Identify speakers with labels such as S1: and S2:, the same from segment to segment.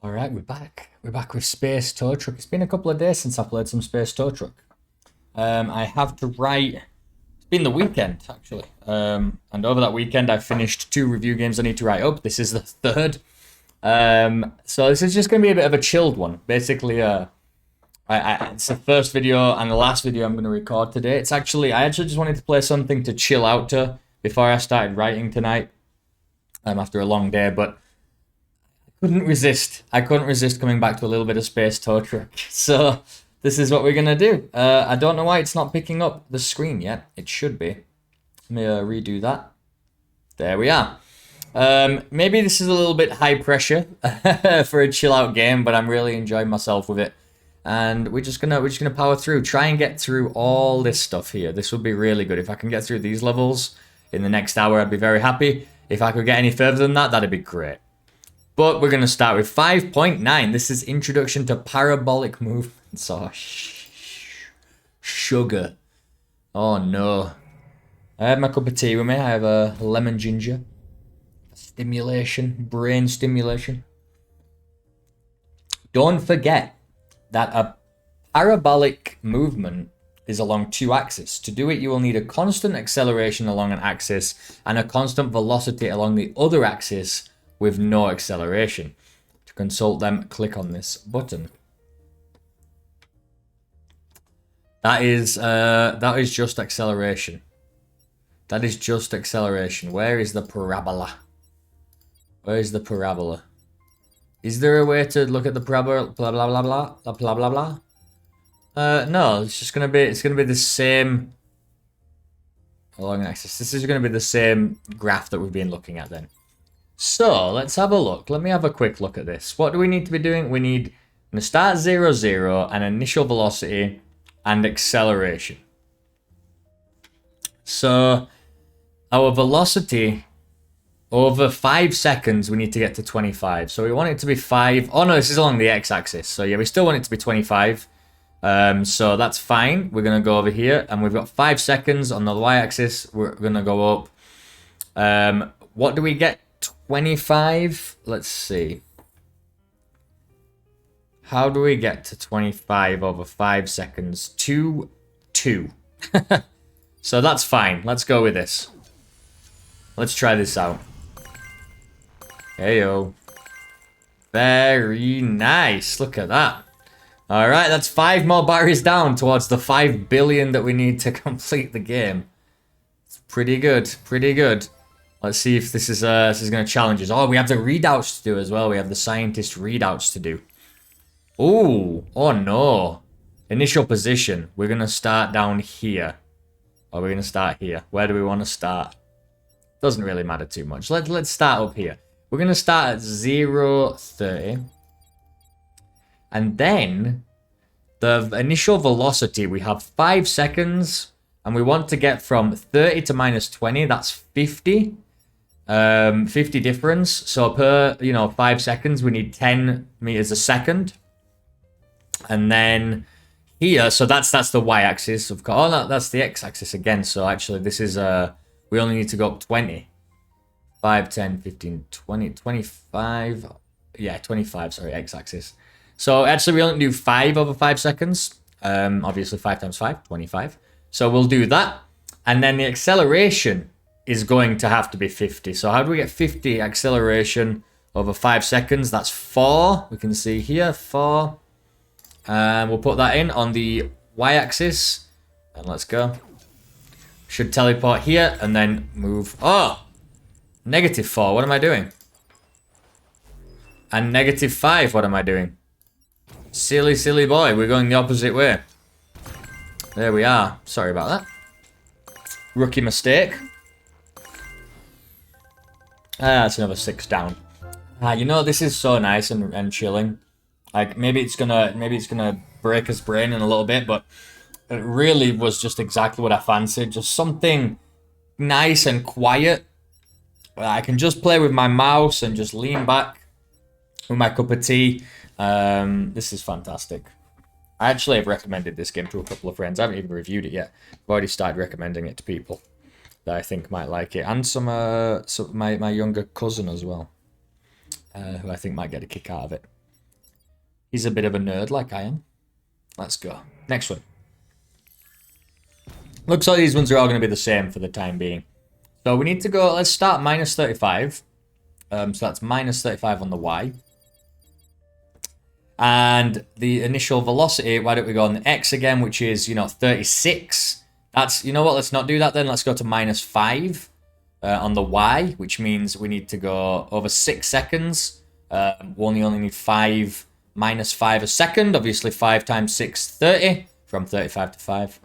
S1: All right, we're back. We're back with Space Tow Truck. It's been a couple of days since I played some Space Tow Truck. I have to write. It's been the weekend actually, and over that weekend I finished 2 review games I need to write up. This is the third. So this is just going to be a bit of a chilled one. Basically, it's the first video and the last video I'm going to record today. I actually just wanted to play something to chill out to before I started writing tonight. After a long day, but couldn't resist. I couldn't resist coming back to a little bit of Space Tow Truck. So this is what we're gonna do. I don't know why it's not picking up the screen yet. It should be. Let me redo that. There we are. Maybe this is a little bit high pressure for a chill out game, but I'm really enjoying myself with it. And we're just gonna power through. Try and get through all this stuff here. This would be really good if I can get through these levels in the next hour. I'd be very happy. If I could get any further than that, that'd be great. But we're going to start with 5.9. This is Introduction to Parabolic Movements. Oh, sugar. Oh, no. I have my cup of tea with me. I have a lemon ginger. Stimulation. Brain stimulation. Don't forget that a parabolic movement is along 2 axes. To do it, you will need a constant acceleration along an axis and a constant velocity along the other axis with no acceleration. To consult them, click on this button. That is just acceleration. That is just acceleration. Where is the parabola? Where is the parabola? Is there a way to look at the parabola? Blah blah blah blah blah blah blah blah. No, it's gonna be the same along an axis. This is gonna be the same graph that we've been looking at then. So let's have a look. Let me have a quick look at this. What do we need to be doing? We need to start 0, 0, an initial velocity and acceleration. So our velocity over 5 seconds, we need to get to 25. So we want it to be 5. Oh no, this is along the x-axis. So yeah, we still want it to be 25. So that's fine. We're going to go over here and we've got 5 seconds on the y-axis. We're going to go up. What do we get? 25? Let's see. How do we get to 25 over 5 seconds? 2, 2. So that's fine. Let's go with this. Let's try this out. Heyo. Very nice. Look at that. Alright, that's 5 more batteries down towards the 5 billion that we need to complete the game. It's pretty good. Pretty good. Let's see if this is going to challenge us. Oh, we have the readouts to do as well. We have the scientist readouts to do. Ooh. Oh, no. Initial position. We're going to start down here. Or we're going to start here. Where do we want to start? Doesn't really matter too much. Let's start up here. We're going to start at 0, 30. And then the initial velocity, we have 5 seconds. And we want to get from 30 to minus 20. That's 50. 50 difference. So per 5 seconds we need 10 meters a second. And then here, so that's the y-axis of course. Oh no, that's the x-axis again. So actually this is we only need to go up 20. 5, 10, 15, 20, 25. Yeah, 25, sorry, x-axis. So actually we only do 5 over 5 seconds. Obviously 5 times 5, 25. So we'll do that. And then the acceleration is going to have to be 50. So how do we get 50 acceleration over 5 seconds? That's 4. We can see here, 4. And we'll put that in on the y-axis. And let's go. Should teleport here and then move. Oh! -4. What am I doing? And -5. What am I doing? Silly, silly boy. We're going the opposite way. There we are. Sorry about that. Rookie mistake. That's another 6 down. This is so nice and chilling. Like maybe it's gonna break his brain in a little bit, but it really was just exactly what I fancied. Just something nice and quiet. I can just play with my mouse and just lean back with my cup of tea. This is fantastic. I actually have recommended this game to a couple of friends. I haven't even reviewed it yet. I've already started recommending it to people that I think might like it, and some my younger cousin as well, who I think might get a kick out of it. He's a bit of a nerd like I am. Let's go. Next one. Looks like these ones are all going to be the same for the time being. So we need to go, let's start minus 35. So that's minus 35 on the Y. And the initial velocity, why don't we go on the X again, which is, 36. That's, you know what, let's not do that then. Let's go to minus 5 on the Y, which means we need to go over 6 seconds. We only need 5 minus 5 a second. Obviously, 5 times 6, 30. From 35 to 5.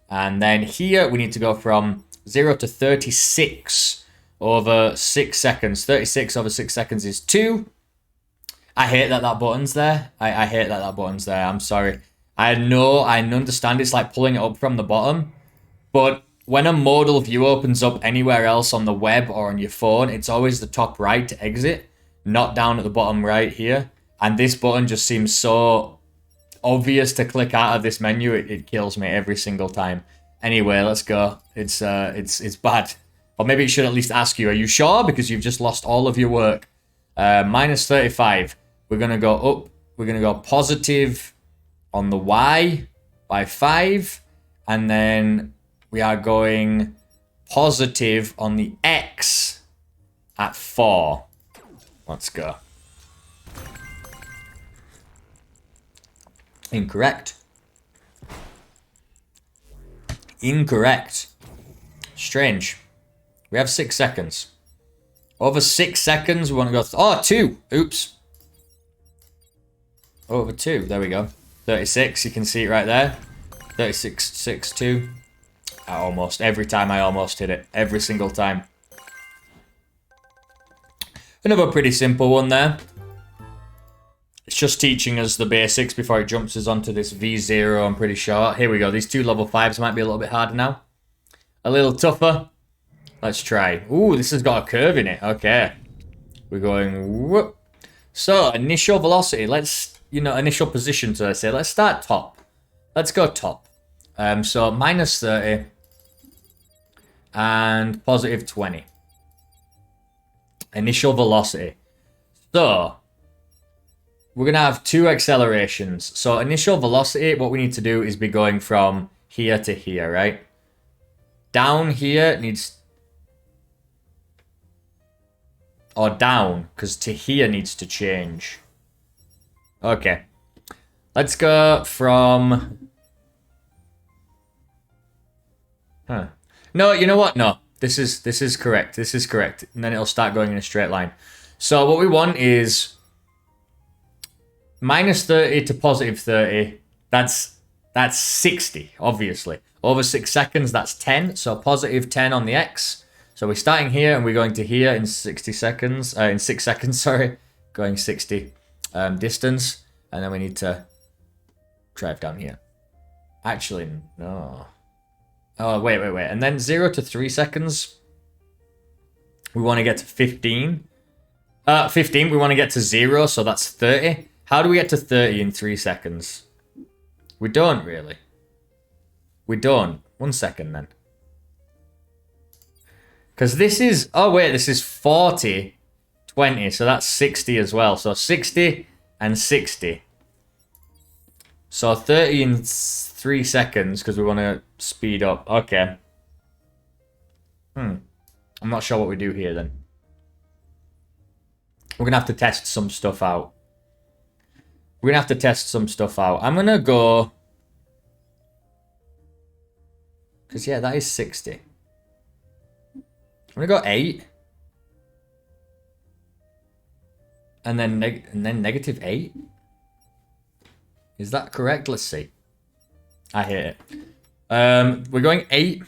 S1: And then here, we need to go from 0 to 36 over 6 seconds. 36 over 6 seconds is 2. I hate that button's there. I hate that button's there. I'm sorry. I know, I understand it's like pulling it up from the bottom. But when a modal view opens up anywhere else on the web or on your phone, it's always the top right to exit, not down at the bottom right here. And this button just seems so obvious to click out of this menu. It kills me every single time. Anyway, let's go. It's bad. Or maybe it should at least ask you, are you sure? Because you've just lost all of your work. Minus 35. We're going to go up. We're going to go positive on the Y by 5. And then we are going positive on the X at 4. Let's go. Incorrect. Incorrect. Strange. We have 6 seconds. Over 6 seconds, we want to go... 2. Oops. Over 2. There we go. 36. You can see it right there. 36, 6, 2. Every time I almost hit it. Every single time. Another pretty simple one there. It's just teaching us the basics before it jumps us onto this V0, I'm pretty sure. Here we go. These 2 level 5s might be a little bit harder now. A little tougher. Let's try. Ooh, this has got a curve in it. Okay. We're going... whoop. So, initial velocity. Let's... initial position, so I say. Let's start top. Let's go top. So, minus 30. And positive 20. Initial velocity. So... we're going to have 2 accelerations. So initial velocity, what we need to do is be going from here to here, right? Down here needs... or down, because to here needs to change. Okay. Let's go from... No, you know what? No. This is correct. This is correct. And then it'll start going in a straight line. So what we want is... minus 30 to positive 30, that's 60, obviously. Over 6 seconds, that's 10. So positive 10 on the X. So we're starting here and we're going to here in 60 seconds. In 6 seconds, sorry. Going 60 distance. And then we need to drive down here. Actually, no. Oh, wait. And then 0 to 3 seconds. We want to get to 15. 15, we want to get to 0, so that's 30. How do we get to 30 in 3 seconds? We don't, really. We don't. 1 second, then. Because this is... oh, wait, this is 40, 20, so that's 60 as well. So 60 and 60. So 30 in 3 seconds, because we want to speed up. Okay. I'm not sure what we do here, then. We're going to have to test some stuff out. I'm going to go... because, yeah, that is 60. I'm going to go 8. And then negative 8? Is that correct? Let's see. I hate it. We're going 8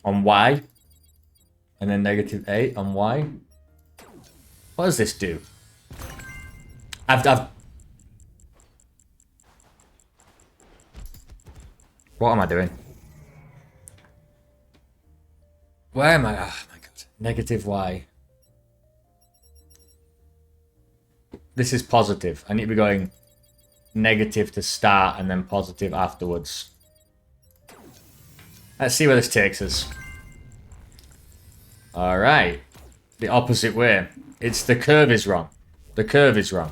S1: on Y. And then negative 8 on Y. What does this do? What am I doing? Where am I? Oh my god. Negative Y. This is positive. I need to be going negative to start and then positive afterwards. Let's see where this takes us. Alright. The opposite way. The curve is wrong. The curve is wrong.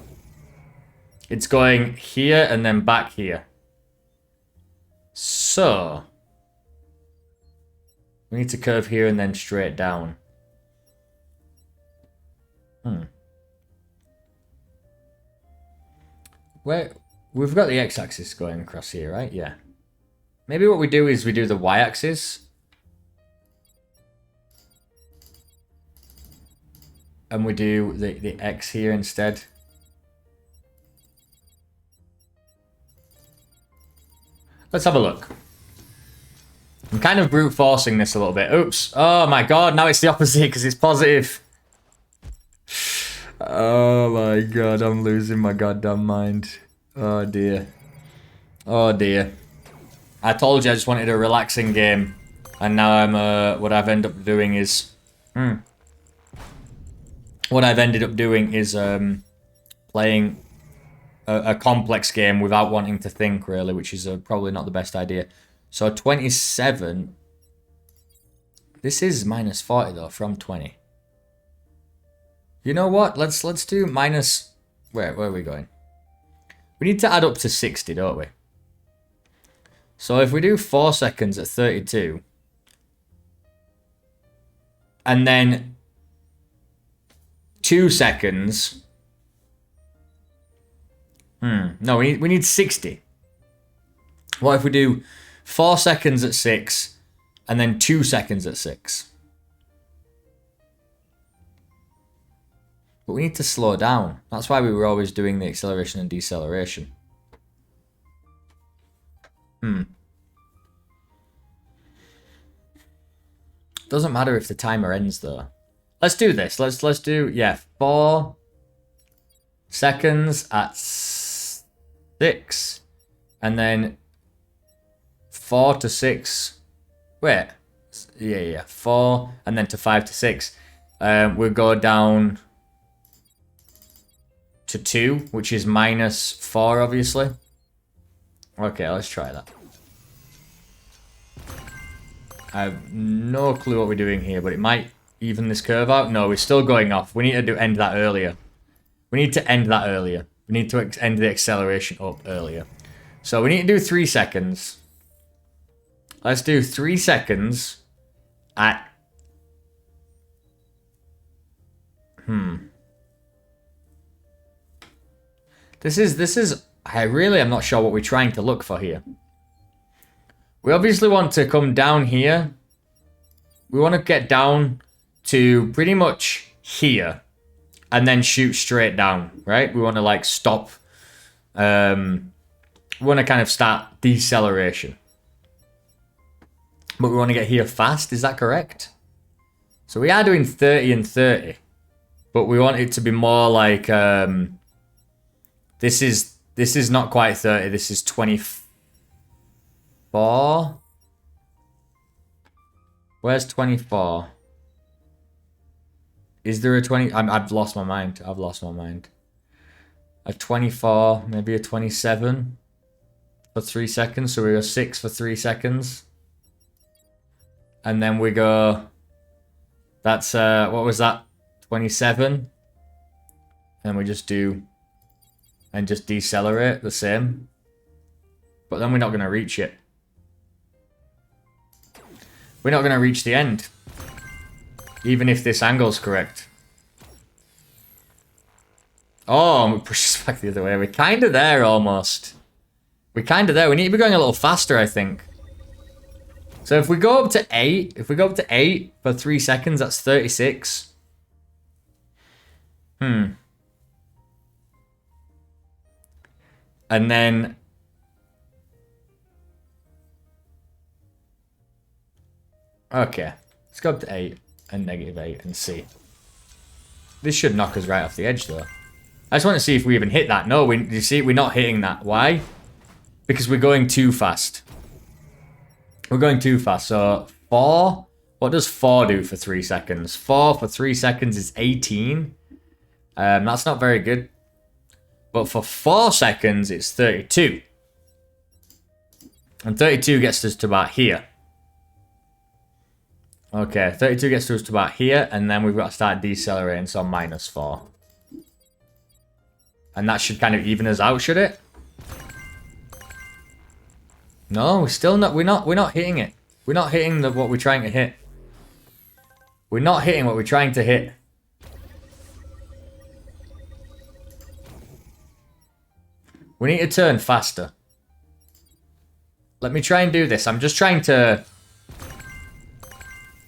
S1: It's going here and then back here. So we need to curve here and then straight down. Where we've got the x-axis going across here, right? Yeah. Maybe what we do is we do the y-axis. And we do the x here instead. Let's have a look. I'm kind of brute forcing this a little bit. Oops. Oh my god, now it's the opposite because it's positive. Oh my god, I'm losing my goddamn mind. Oh dear. Oh dear. I told you I just wanted a relaxing game. And now I'm, what I've ended up doing is... What I've ended up doing is playing a complex game without wanting to think, really, which is probably not the best idea. So 27... This is minus 40, though, from 20. You know what? Let's do minus... Where are we going? We need to add up to 60, don't we? So if we do 4 seconds at 32... And then... 2 seconds... No, we need 60. What if we do 4 seconds at 6... And then 2 seconds at 6? But we need to slow down. That's why we were always doing the acceleration and deceleration. Doesn't matter if the timer ends though. Let's do this. Let's do, yeah, 4 seconds at 6. And then 4 to 6. Wait. Yeah. 4 and then to 5 to 6. We'll go down to 2, which is minus 4, obviously. Okay, let's try that. I have no clue what we're doing here, but it might even this curve out. No, we're still going off. We need to end that earlier. We need to end that earlier. We need to end the acceleration up earlier. So we need to do 3 seconds. Let's do 3 seconds at... This is... I really am not sure what we're trying to look for here. We obviously want to come down here. We want to get down to pretty much here. And then shoot straight down, right? We want to like stop. We want to kind of start deceleration. But we want to get here fast, is that correct? So we are doing 30 and 30. But we want it to be more like... This is not quite 30, this is 24. Where's 24? Is there a 20? I've lost my mind. I've lost my mind. A 24, maybe a 27 for 3 seconds. So we go 6 for 3 seconds. And then we go... That's, what was that? 27. And we just do... And just decelerate the same. But then we're not going to reach it. We're not going to reach the end. Even if this angle's correct. Oh, we push us back the other way. We're kind of there almost. We're kind of there. We need to be going a little faster, I think. So if we go up to 8, for 3 seconds, that's 36. And then... Okay. Let's go up to 8 and negative 8 and see. This should knock us right off the edge, though. I just want to see if we even hit that. No, you see, we're not hitting that. Why? Because we're going too fast. We're going too fast. So, 4. What does 4 do for 3 seconds? 4 for 3 seconds is 18. That's not very good. But for 4 seconds, it's 32. And 32 gets us to about here. Okay, 32 gets us to about here, and then we've got to start decelerating, so minus 4. And that should kind of even us out, should it? No, we're still not. We're not hitting it. We're not hitting what we're trying to hit. We're not hitting what we're trying to hit. We need to turn faster. Let me try and do this. I'm just trying to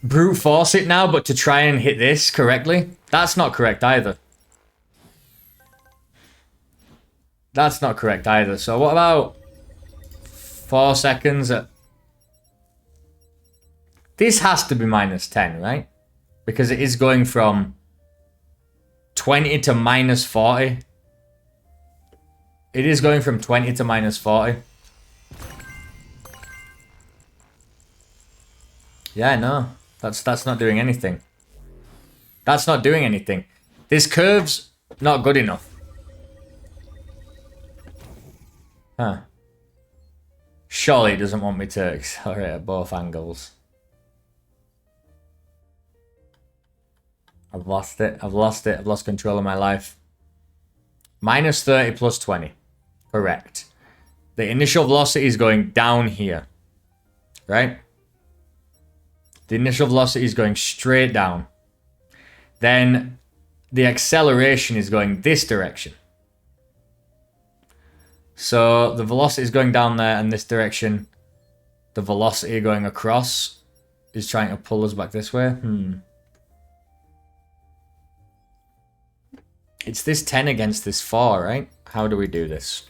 S1: brute force it now, but to try and hit this correctly. That's not correct either. That's not correct either. So what about 4 seconds at... This has to be minus 10, right? Because it is going from 20 to minus 40. It is going from 20 to minus 40. Yeah, no. That's not doing anything. That's not doing anything. This curve's not good enough. Huh. Surely it doesn't want me to accelerate at both angles. I've lost it. I've lost it. I've lost control of my life. Minus 30 plus 20. Correct. The initial velocity is going down here. Right? The initial velocity is going straight down. Then the acceleration is going this direction. So the velocity is going down there and this direction. The velocity going across is trying to pull us back this way. It's this 10 against this 4, right? How do we do this?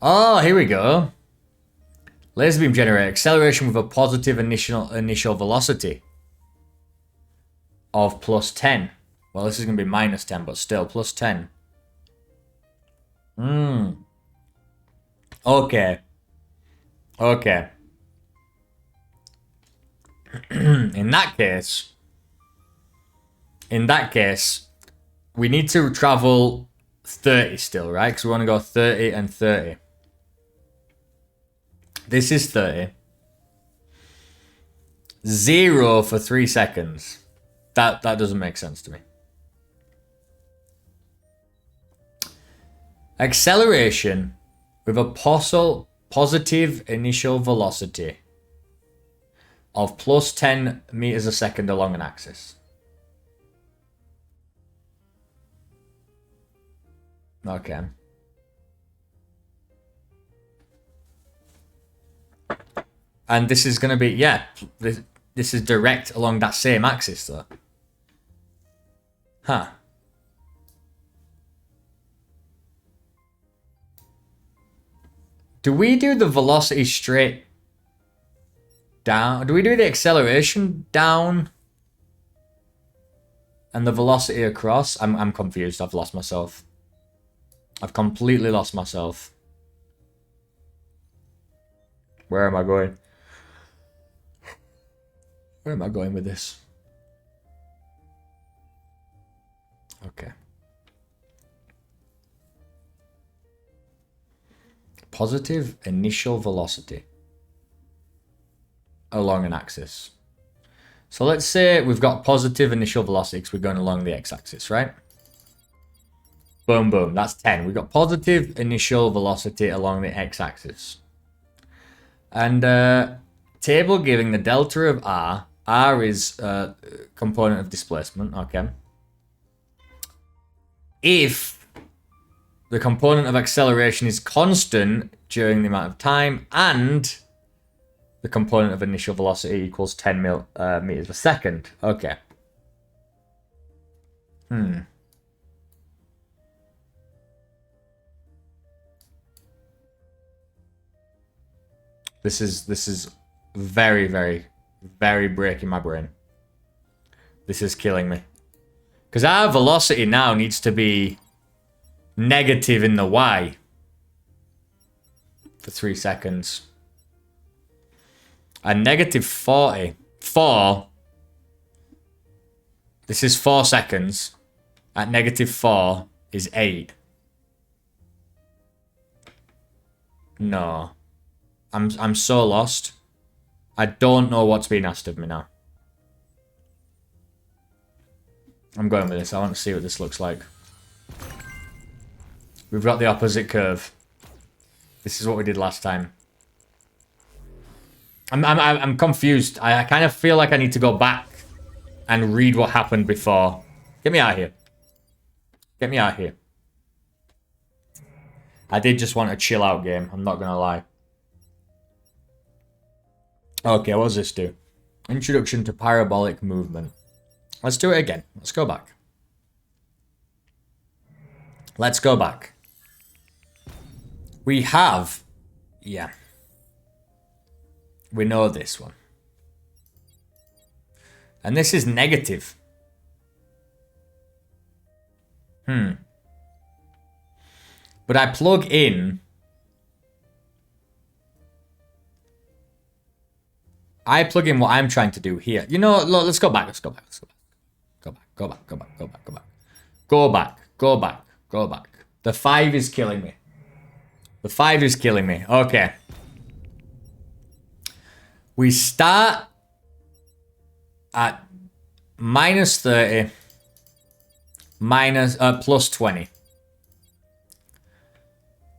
S1: Oh, here we go. Laser beam generator. Acceleration with a positive initial velocity of plus 10. Well, this is going to be minus 10, but still, plus 10. Okay. Okay. In that case, we need to travel 30 still, right? Because we want to go 30 and 30. This is 30. 0 for 3 seconds. That doesn't make sense to me. Acceleration with a positive initial velocity of plus 10 meters a second along an axis. Okay. And this is going to be, yeah, this is direct along that same axis though. Huh. Do we do the velocity straight down? Do we do the acceleration down and the velocity across? I'm confused. I've lost myself. I've completely lost myself. Where am I going? Where am I going with this? Okay. Positive initial velocity along an axis. So let's say we've got positive initial velocity because we're going along the x-axis, right? Boom, boom. That's 10. We've got positive initial velocity along the x-axis. And table giving the delta of r. R is component of displacement. Okay. If the component of acceleration is constant during the amount of time and the component of initial velocity equals 10 meters per second. Okay. This is very, very, very breaking my brain. This is killing me. Because our velocity now needs to be negative in the y for 3 seconds. And negative 40. 4. This is 4 seconds. At negative 4 is 8. No. I'm so lost. I don't know what's being asked of me now. I'm going with this. I want to see what this looks like. We've got the opposite curve. This is what we did last time. I'm confused. I kind of feel like I need to go back and read what happened before. Get me out of here. Get me out of here. I did just want a chill out game. I'm not going to lie. Okay, what does this do? Introduction to parabolic movement. Let's do it again. Let's go back. Let's go back. We have... Yeah. We know this one. And this is negative. But I plug in... I plug in what I'm trying to do here. You know, let's go back. Let's go back. Let's go back. Go back. Go back. Go back. Go back. Go back. Go back. Go back. Go back. The 5 is killing me. The 5 is killing me. Okay. We start at minus 30 minus plus 20.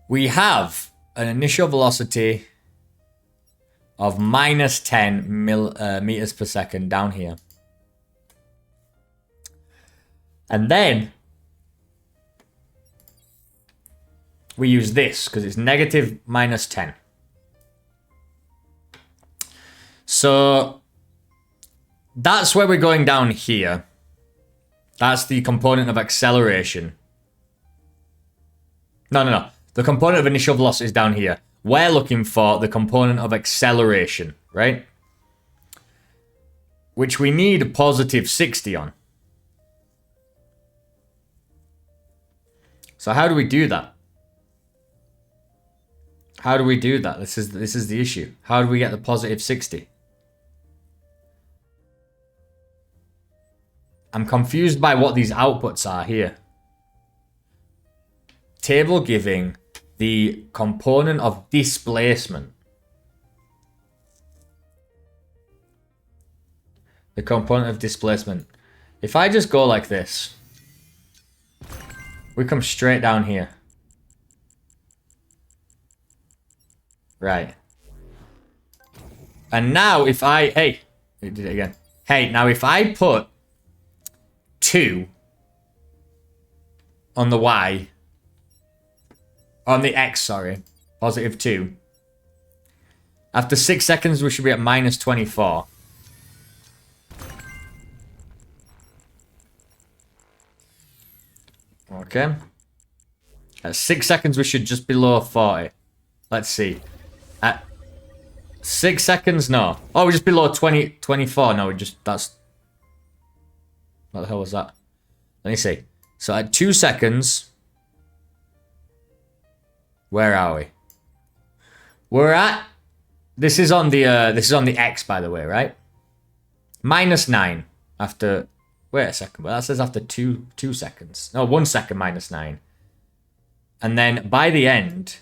S1: We have an initial velocity of minus 10 meters per second down here. And then we use this because it's negative minus 10. So that's where we're going down here. That's the component of acceleration. No. The component of initial velocity is down here. We're looking for the component of acceleration, right? Which we need positive 60 on. So how do we do that? How do we do that? This is the issue. How do we get the positive 60? I'm confused by what these outputs are here. Table giving the component of displacement. The component of displacement. If I just go like this, we come straight down here. Right. And now if I... Hey, it did it again. Hey, now if I put 2 on the Y... On the X, sorry. Positive 2. After 6 seconds, we should be at minus 24. Okay. At 6 seconds, we should just be below 40. Let's see. At 6 seconds, no. Oh, we're just below 24. No, we just... That's... What the hell was that? Let me see. So at 2 seconds... Where are we? We're at... This is on the X, by the way, right? Minus 9 after... Wait a second, but that says after 2 seconds. No, 1 second minus 9. And then by the end,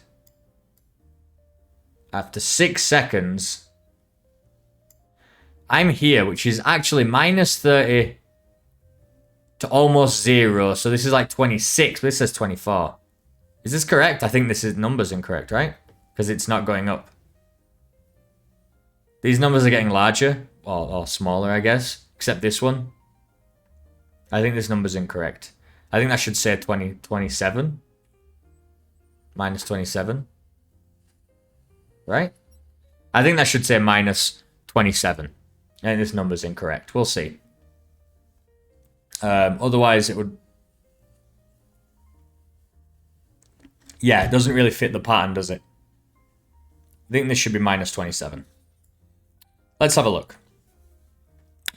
S1: after 6 seconds, I'm here, which is actually minus 30 to almost 0. So this is like 26, but this says 24. Is this correct? I think this number's incorrect, right? Because it's not going up. These numbers are getting larger, or smaller, I guess. Except this one. I think this number's incorrect. I think that should say 27. Minus 27. Right? I think that should say minus 27. And this number's incorrect. We'll see. Otherwise, it would... Yeah, it doesn't really fit the pattern, does it? I think this should be minus 27. Let's have a look.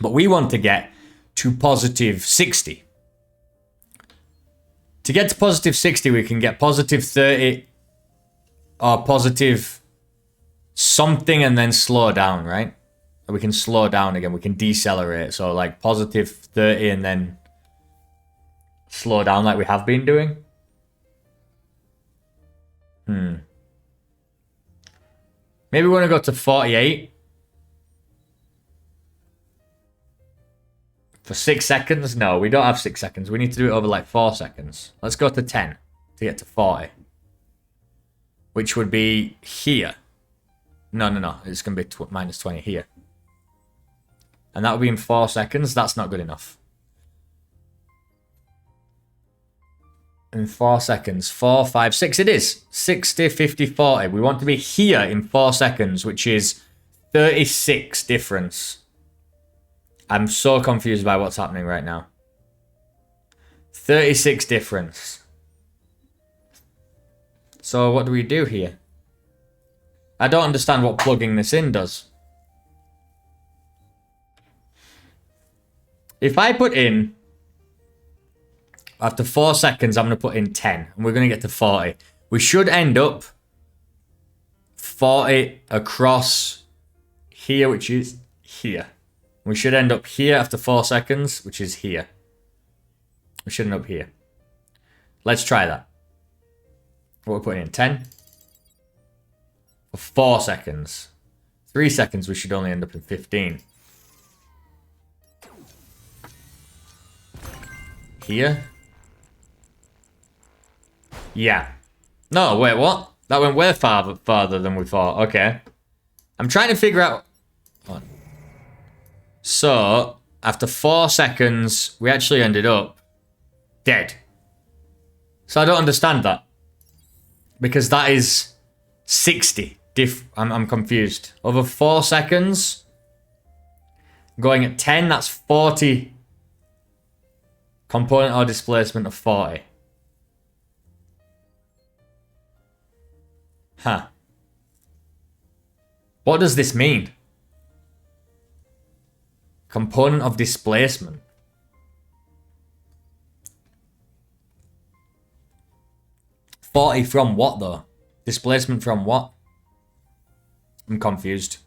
S1: But we want to get to positive 60. To get to positive 60, we can get positive 30 or positive something and then slow down, right? We can slow down again. We can decelerate. So like positive 30 and then slow down like we have been doing. Maybe we want to go to 48. For 6 seconds? No, we don't have 6 seconds. We need to do it over like 4 seconds. Let's go to 10 to get to 40. Which would be here. No. It's going to be minus 20 here. And that would be in 4 seconds. That's not good enough. In 4 seconds. 4, 5, 6. It is. 60, 50, 40. We want to be here in 4 seconds, which is 36 difference. I'm so confused by what's happening right now. 36 difference. So what do we do here? I don't understand what plugging this in does. If I put in, after 4 seconds, I'm going to put in 10. And we're going to get to 40. We should end up 40 across here, which is here. We should end up here after 4 seconds, which is here. We should end up here. Let's try that. What we're putting in, 10. For 4 seconds. 3 seconds, we should only end up in 15. Here. Yeah. No, wait, what? That went way farther than we thought. Okay. I'm trying to figure out... So, after 4 seconds, we actually ended up dead. So I don't understand that. Because that is 60. I'm confused. Over 4 seconds, going at 10, that's 40. Component or displacement of 40. Huh. What does this mean? Component of displacement. $40 from what though? Displacement from what? I'm confused.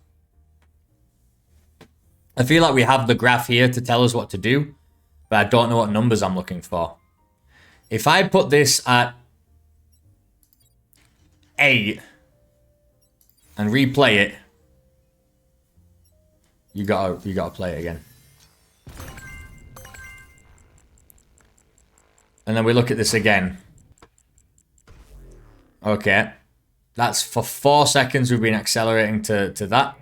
S1: I feel like we have the graph here to tell us what to do, but I don't know what numbers I'm looking for. If I put this at 8 and replay it, you gotta play it again. And then we look at this again. Okay. That's for 4 seconds we've been accelerating to that.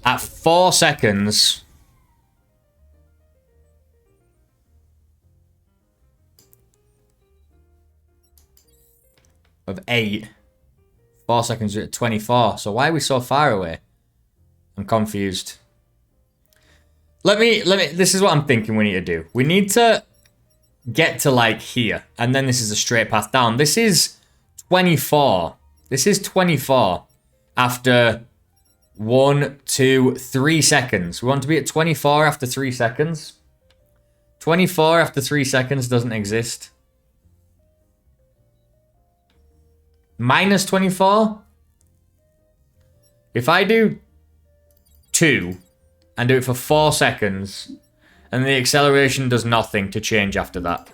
S1: At 4 seconds... of 8... 4 seconds we're at 24. So why are we so far away? I'm confused. Let me, this is what I'm thinking we need to do. We need to get to like here. And then this is a straight path down. This is 24. This is 24 after 1, 2, 3 seconds. We want to be at 24 after 3 seconds. 24 after 3 seconds doesn't exist. Minus 24? If I do 2 and do it for 4 seconds, and the acceleration does nothing to change after that.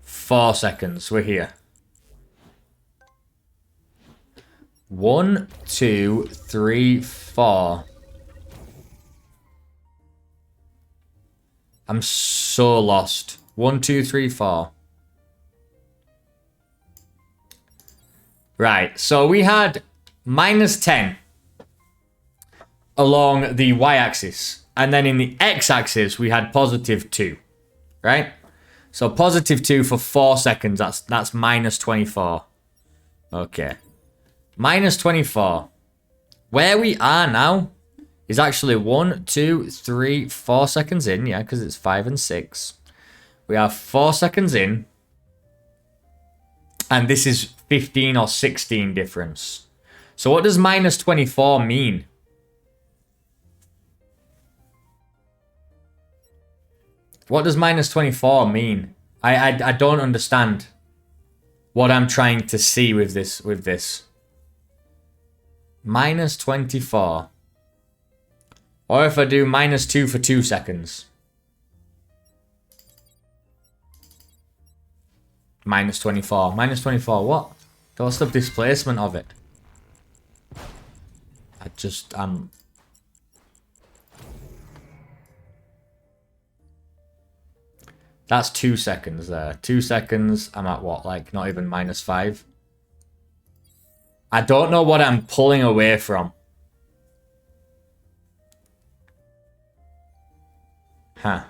S1: Four seconds, we're here. 1, 2, 3, 4. I'm so lost. 1, 2, 3, 4. Right, so we had minus 10 along the y-axis. And then in the x-axis, we had positive 2. Right? So positive 2 for 4 seconds, that's minus 24. Okay. Minus 24. Where we are now is actually 1, 2, 3, 4 seconds in. Yeah, because it's 5 and 6. We are 4 seconds in. And this is 15 or 16 difference. So what does minus 24 mean? What does minus 24 mean? I don't understand what I'm trying to see with this. Minus 24. Or if I do minus 2 for 2 seconds. Minus 24. Minus 24 what? What's the displacement of it? That's 2 seconds there. 2 seconds, I'm at what? Like, not even -5? I don't know what I'm pulling away from. Huh.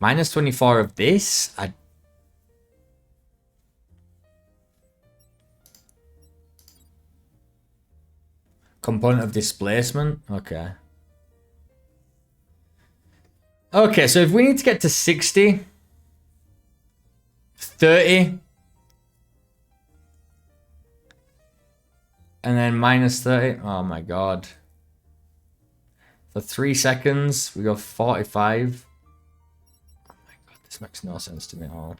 S1: -24 of this? Component of displacement? Okay. Okay, so if we need to get to 60, 30, and then -30, oh my god. For 3 seconds, we go 45. Oh my god, this makes no sense to me at all.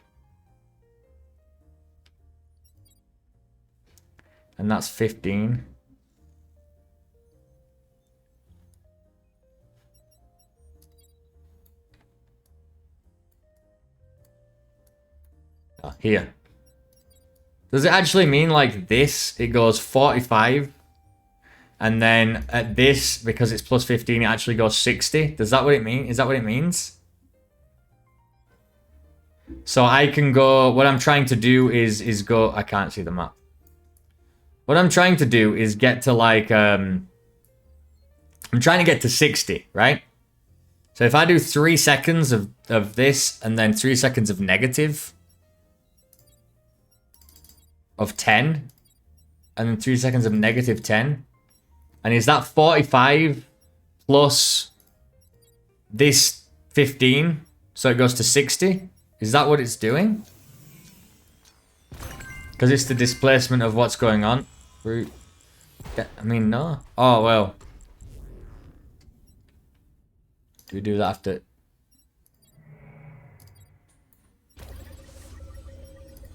S1: And that's 15. Here. Does it actually mean like this? It goes 45. And then at this, because it's plus 15, it actually goes 60. Does that what it mean? Is that what it means? So I can go... What I'm trying to do is go... I can't see the map. What I'm trying to do is get to like... I'm trying to get to 60, right? So if I do 3 seconds of this and then 3 seconds of negative... of 10 and then 3 seconds of negative 10, and is that 45 plus this 15, so it goes to 60? Is that what it's doing? Because it's the displacement of what's going on. I mean, no. Oh well, do we do that after?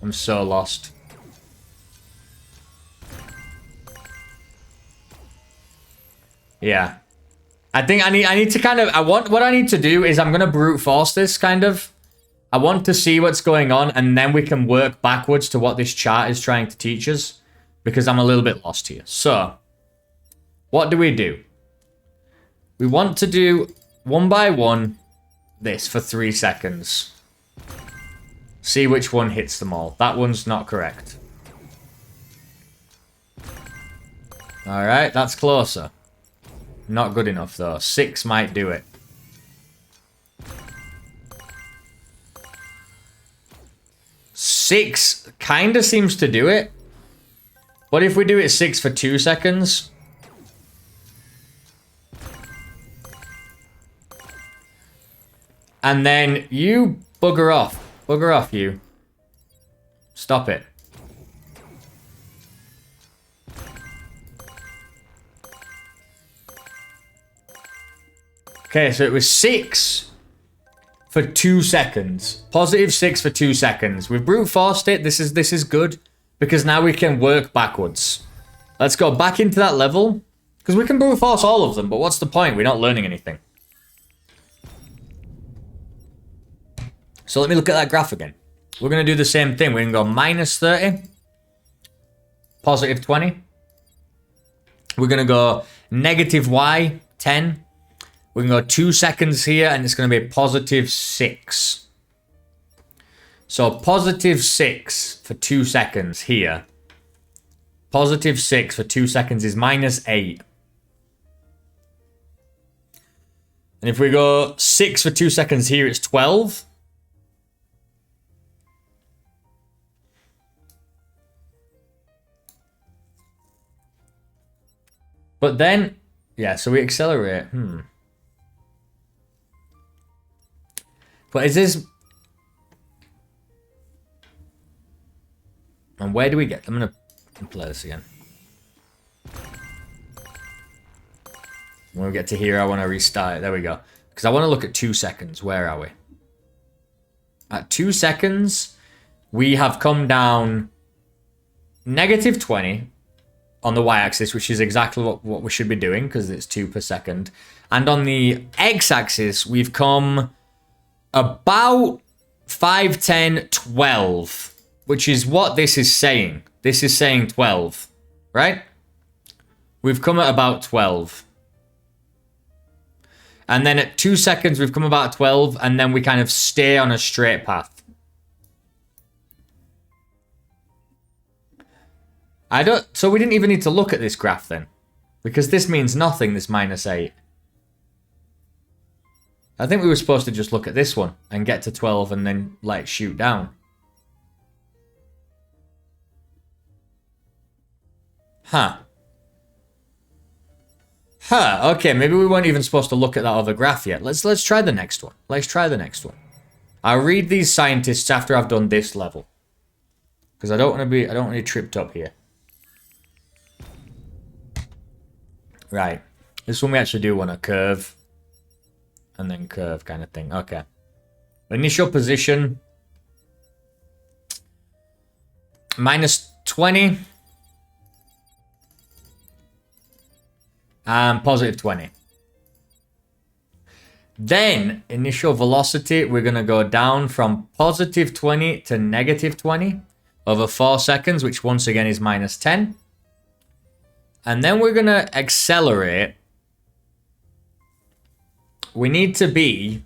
S1: I'm so lost. Yeah. I think I need to kind of... what I need to do is I'm going to brute force this, kind of. I want to see what's going on, and then we can work backwards to what this chart is trying to teach us. Because I'm a little bit lost here. So, what do? We want to do, one by one, this for 3 seconds. See which one hits them all. That one's not correct. Alright, that's closer. Not good enough, though. 6 might do it. 6 kind of seems to do it. What if we do it 6 for 2 seconds? And then you bugger off. Bugger off, you. Stop it. Okay, so it was 6 for 2 seconds. Positive 6 for 2 seconds. We've brute forced it. This is good. Because now we can work backwards. Let's go back into that level. Because we can brute force all of them, but what's the point? We're not learning anything. So let me look at that graph again. We're going to do the same thing. We're going to go -30. Positive 20. We're going to go negative y, 10. We can go 2 seconds here, and it's going to be positive 6. So positive 6 for 2 seconds here. Positive 6 for 2 seconds is -8. And if we go 6 for 2 seconds here, it's 12. But then, yeah, so we accelerate. But is this... And where do we get... I'm going to play this again. When we get to here, I want to restart it. There we go. Because I want to look at 2 seconds. Where are we? At 2 seconds, we have come down negative 20 on the y-axis, which is exactly what we should be doing, because it's 2 per second. And on the x-axis, we've come... about 5, 10, 12. which is what this is saying. This is saying 12, right? We've come at about 12. And then at 2 seconds, we've come about 12, and then we kind of stay on a straight path. So we didn't even need to look at this graph then. Because this means nothing, this -8. I think we were supposed to just look at this one and get to 12 and then, like, shoot down. Huh. Huh, okay, maybe we weren't even supposed to look at that other graph yet. Let's try the next one. Let's try the next one. I'll read these scientists after I've done this level. Because I don't want to be tripped up here. Right. This one we actually do want a curve. And then curve kind of thing. Okay. Initial position. -20. And +20. Then, initial velocity, we're going to go down from +20 to -20 over 4 seconds, which once again is -10. And then we're going to accelerate. We need to be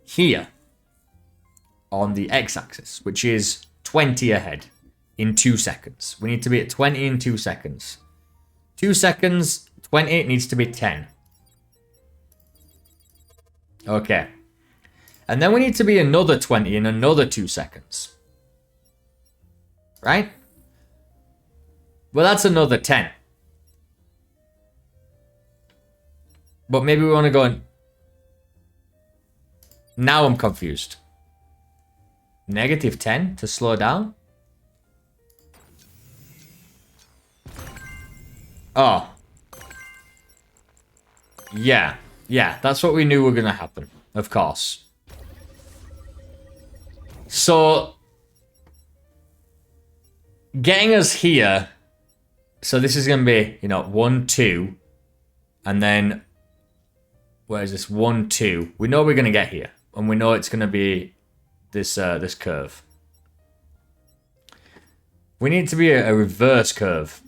S1: here on the x-axis, which is 20 ahead in 2 seconds. We need to be at 20 in 2 seconds. 2 seconds, 20, it needs to be 10. Okay. And then we need to be another 20 in another 2 seconds. Right? Well, that's another 10. But maybe we want to go and... Now I'm confused. -10 to slow down? Oh. Yeah. Yeah, that's what we knew were going to happen. Of course. So... Getting us here... So this is going to be, 1, 2. And then... Where is this? 1, 2. We know we're going to get here. And we know it's going to be this this curve. We need to be a reverse curve.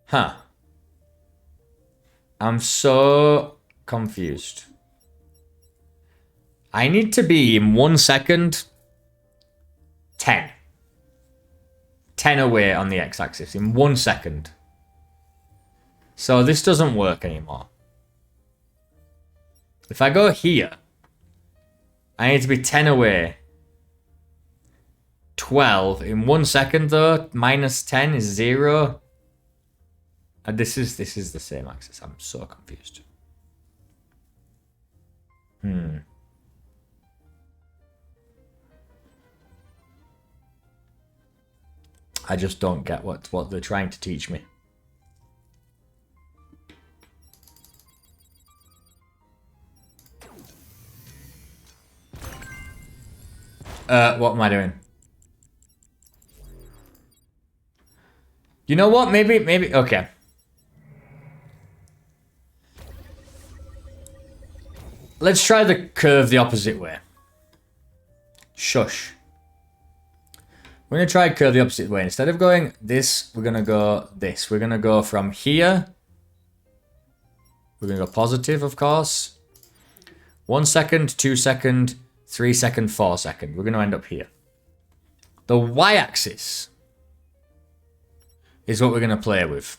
S1: Huh. I'm so confused. I need to be in 1 second 10. 10 away on the x-axis in 1 second. So this doesn't work anymore. If I go here, I need to be 10 away. 12 in 1 second though. -10 is 0. And this is the same axis. I'm so confused. I just don't get what they're trying to teach me. What am I doing? You know what? Maybe, okay. Let's try the curve the opposite way. Shush. We're going to try curve the opposite way. Instead of going this, we're going to go this. We're going to go from here. We're going to go positive, of course. 1 second, 2 second, 3 second, 4 second. We're going to end up here. The y-axis is what we're going to play with.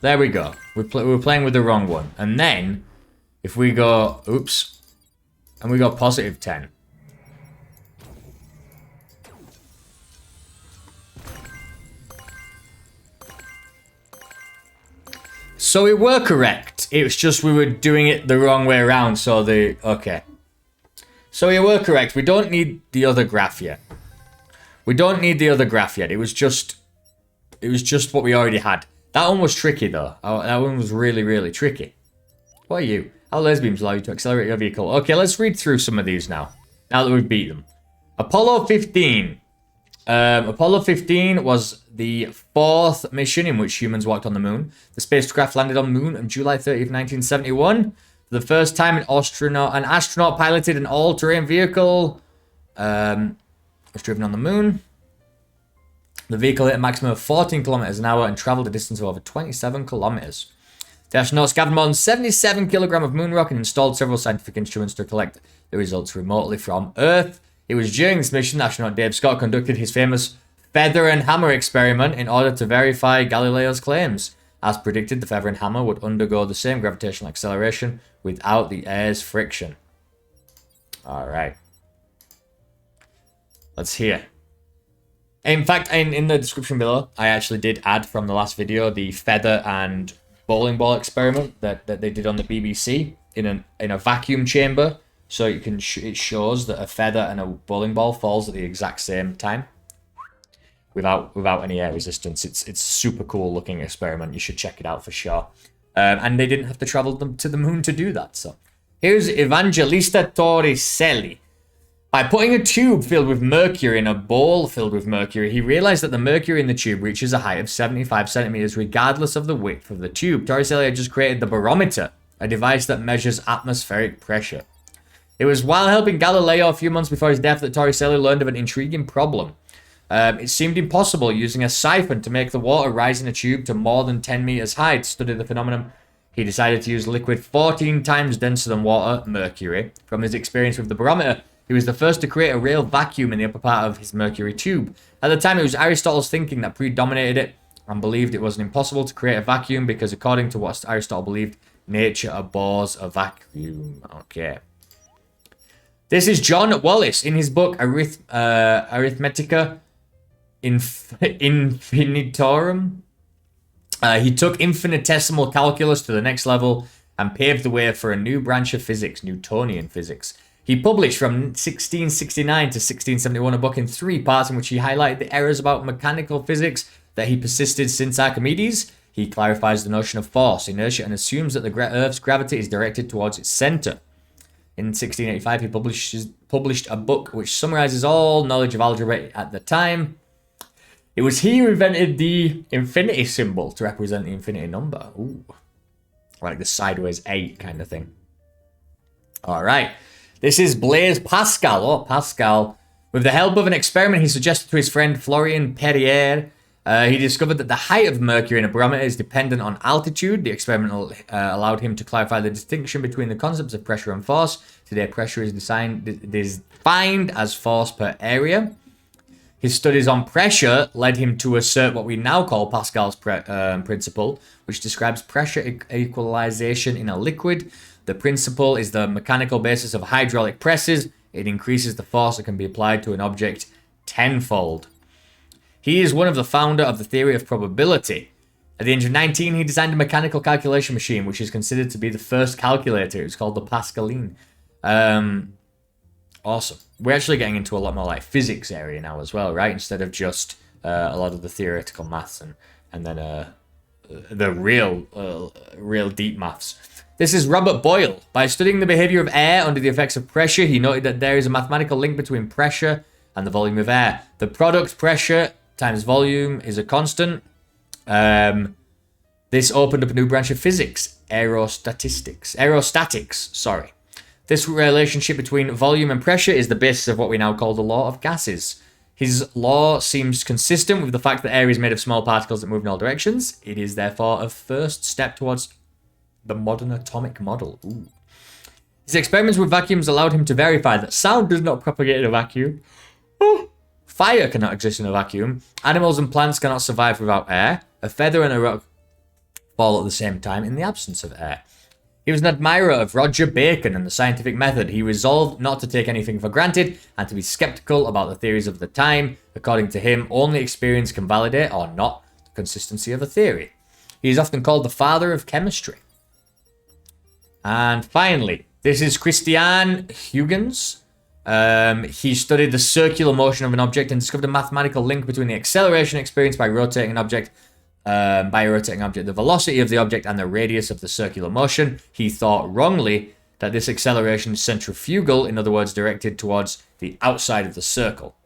S1: There we go. We're playing with the wrong one. And then, if we go, oops, and we go +10. So we were correct. It was just we were doing it the wrong way around. So okay. So we were correct. We don't need the other graph yet. We don't need the other graph yet. It was just what we already had. That one was tricky though. That one was really, really tricky. What are you? How laser beams allow you to accelerate your vehicle? Okay, let's read through some of these now. Now that we've beat them. Apollo 15. Apollo 15 was the fourth mission in which humans walked on the moon. The spacecraft landed on the moon on July 30th, 1971. For the first time, an astronaut piloted an all-terrain vehicle was driven on the moon. The vehicle hit a maximum of 14 kilometers an hour and traveled a distance of over 27 kilometers. The astronauts gathered more than 77 kilograms of moon rock and installed several scientific instruments to collect the results remotely from Earth. It was during this mission that astronaut Dave Scott conducted his famous feather and hammer experiment in order to verify Galileo's claims. As predicted, the feather and hammer would undergo the same gravitational acceleration without the air's friction. Alright. Let's hear. In fact, in the description below, I actually did add from the last video the feather and bowling ball experiment that they did on the BBC in a vacuum chamber. So you can it shows that a feather and a bowling ball falls at the exact same time without any air resistance. It's super cool looking experiment. You should check it out for sure. And they didn't have to travel to the moon to do that. So here's Evangelista Torricelli. By putting a tube filled with mercury in a bowl filled with mercury, he realized that the mercury in the tube reaches a height of 75 centimeters regardless of the width of the tube. Torricelli had just created the barometer, a device that measures atmospheric pressure. It was while helping Galileo a few months before his death that Torricelli learned of an intriguing problem. It seemed impossible using a siphon to make the water rise in a tube to more than 10 meters high. To study the phenomenon, he decided to use liquid 14 times denser than water, mercury. From his experience with the barometer, he was the first to create a real vacuum in the upper part of his mercury tube. At the time, it was Aristotle's thinking that predominated it and believed it was impossible to create a vacuum because, according to what Aristotle believed, nature abhors a vacuum. Okay. This is John Wallis in his book Arithmetica Infinitorum. He took infinitesimal calculus to the next level and paved the way for a new branch of physics, Newtonian physics. He published from 1669 to 1671 a book in 3 parts in which he highlighted the errors about mechanical physics that he persisted since Archimedes. He clarifies the notion of force, inertia, and assumes that the Earth's gravity is directed towards its center. In 1685, he published a book which summarizes all knowledge of algebra at the time. It was he who invented the infinity symbol to represent the infinity number. Ooh. Like the sideways 8 kind of thing. All right. This is Blaise Pascal. Oh, Pascal. With the help of an experiment he suggested to his friend Florian Perrier, he discovered that the height of mercury in a barometer is dependent on altitude. The experiment allowed him to clarify the distinction between the concepts of pressure and force. Today, pressure is defined as force per area. His studies on pressure led him to assert what we now call Pascal's principle, which describes pressure equalization in a liquid. The principle is the mechanical basis of hydraulic presses. It increases the force that can be applied to an object tenfold. He is one of the founder of the theory of probability. At the age of 19, he designed a mechanical calculation machine, which is considered to be the first calculator. It was called the Pascaline. Awesome. We're actually getting into a lot more like physics area now as well, right? Instead of just a lot of the theoretical maths and then the real deep maths. This is Robert Boyle. By studying the behavior of air under the effects of pressure, he noted that there is a mathematical link between pressure and the volume of air. The product pressure times volume is a constant. This opened up a new branch of physics, aerostatics, sorry. This relationship between volume and pressure is the basis of what we now call the law of gases. His law seems consistent with the fact that air is made of small particles that move in all directions. It is therefore a first step towards the modern atomic model. Ooh. His experiments with vacuums allowed him to verify that sound does not propagate in a vacuum. Oh. Fire cannot exist in a vacuum. Animals and plants cannot survive without air. A feather and a rock fall at the same time in the absence of air. He was an admirer of Roger Bacon and the scientific method. He resolved not to take anything for granted and to be skeptical about the theories of the time. According to him, only experience can validate or not the consistency of a theory. He is often called the father of chemistry. And finally, this is Christian Huygens. He studied the circular motion of an object and discovered a mathematical link between the acceleration experienced by rotating an object, the velocity of the object, and the radius of the circular motion. He thought wrongly that this acceleration is centrifugal, in other words, directed towards the outside of the circle.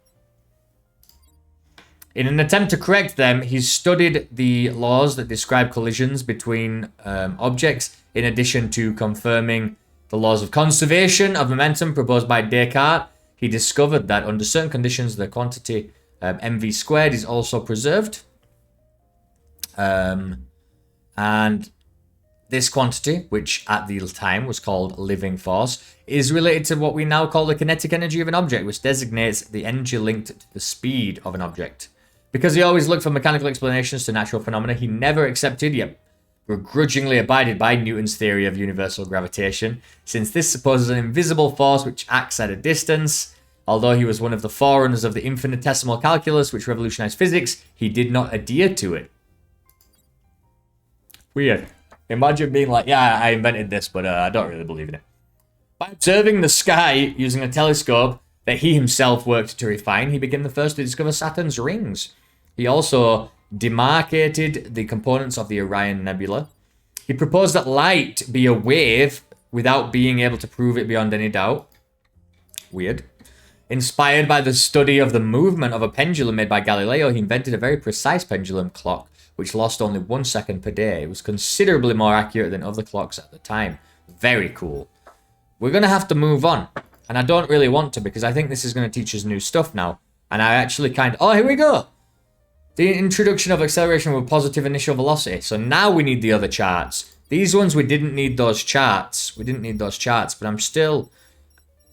S1: In an attempt to correct them, he's studied the laws that describe collisions between objects, in addition to confirming the laws of conservation of momentum proposed by Descartes. He discovered that under certain conditions, the quantity mv squared is also preserved. And this quantity, which at the time was called living force, is related to what we now call the kinetic energy of an object, which designates the energy linked to the speed of an object. Because he always looked for mechanical explanations to natural phenomena, he never accepted, yet begrudgingly abided by Newton's theory of universal gravitation, since this supposes an invisible force which acts at a distance. Although he was one of the forerunners of the infinitesimal calculus, which revolutionized physics, he did not adhere to it. Weird. Imagine being like, yeah, I invented this, but I don't really believe in it. By observing the sky using a telescope that he himself worked to refine, he became the first to discover Saturn's rings. He also demarcated the components of the Orion Nebula. He proposed that light be a wave without being able to prove it beyond any doubt. Weird. Inspired by the study of the movement of a pendulum made by Galileo, he invented a very precise pendulum clock, which lost only 1 second per day. It was considerably more accurate than other clocks at the time. Very cool. We're going to have to move on. And I don't really want to, because I think this is going to teach us new stuff now. And I actually oh, here we go. The introduction of acceleration with positive initial velocity. So now we need the other charts. These ones, we didn't need those charts. We didn't need those charts, but I'm still...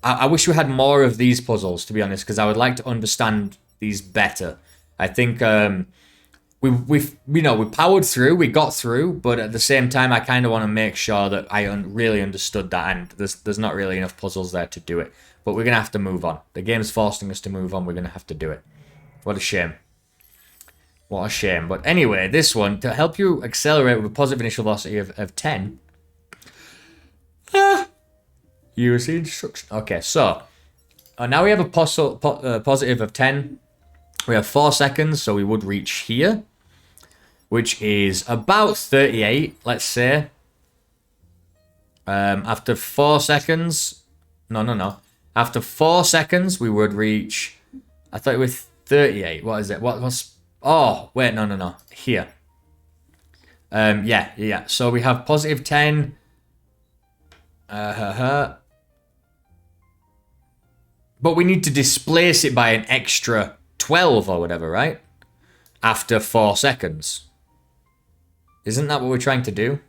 S1: I wish we had more of these puzzles, to be honest, because I would like to understand these better. I think we powered through, we got through, but at the same time, I kind of want to make sure that I really understood that, and there's not really enough puzzles there to do it. But we're going to have to move on. The game's forcing us to move on. We're going to have to do it. What a shame. What a shame. But anyway, this one, to help you accelerate with a positive initial velocity of 10... You see instruction. Okay, so now we have a positive of 10. We have 4 seconds, so we would reach here, which is about 38, let's say. After 4 seconds, no. After 4 seconds, we would reach. I thought it was 38. What is it? What's? Oh, wait, no. Here. Yeah. So we have positive 10. But we need to displace it by an extra 12 or whatever, right? After 4 seconds. Isn't that what we're trying to do?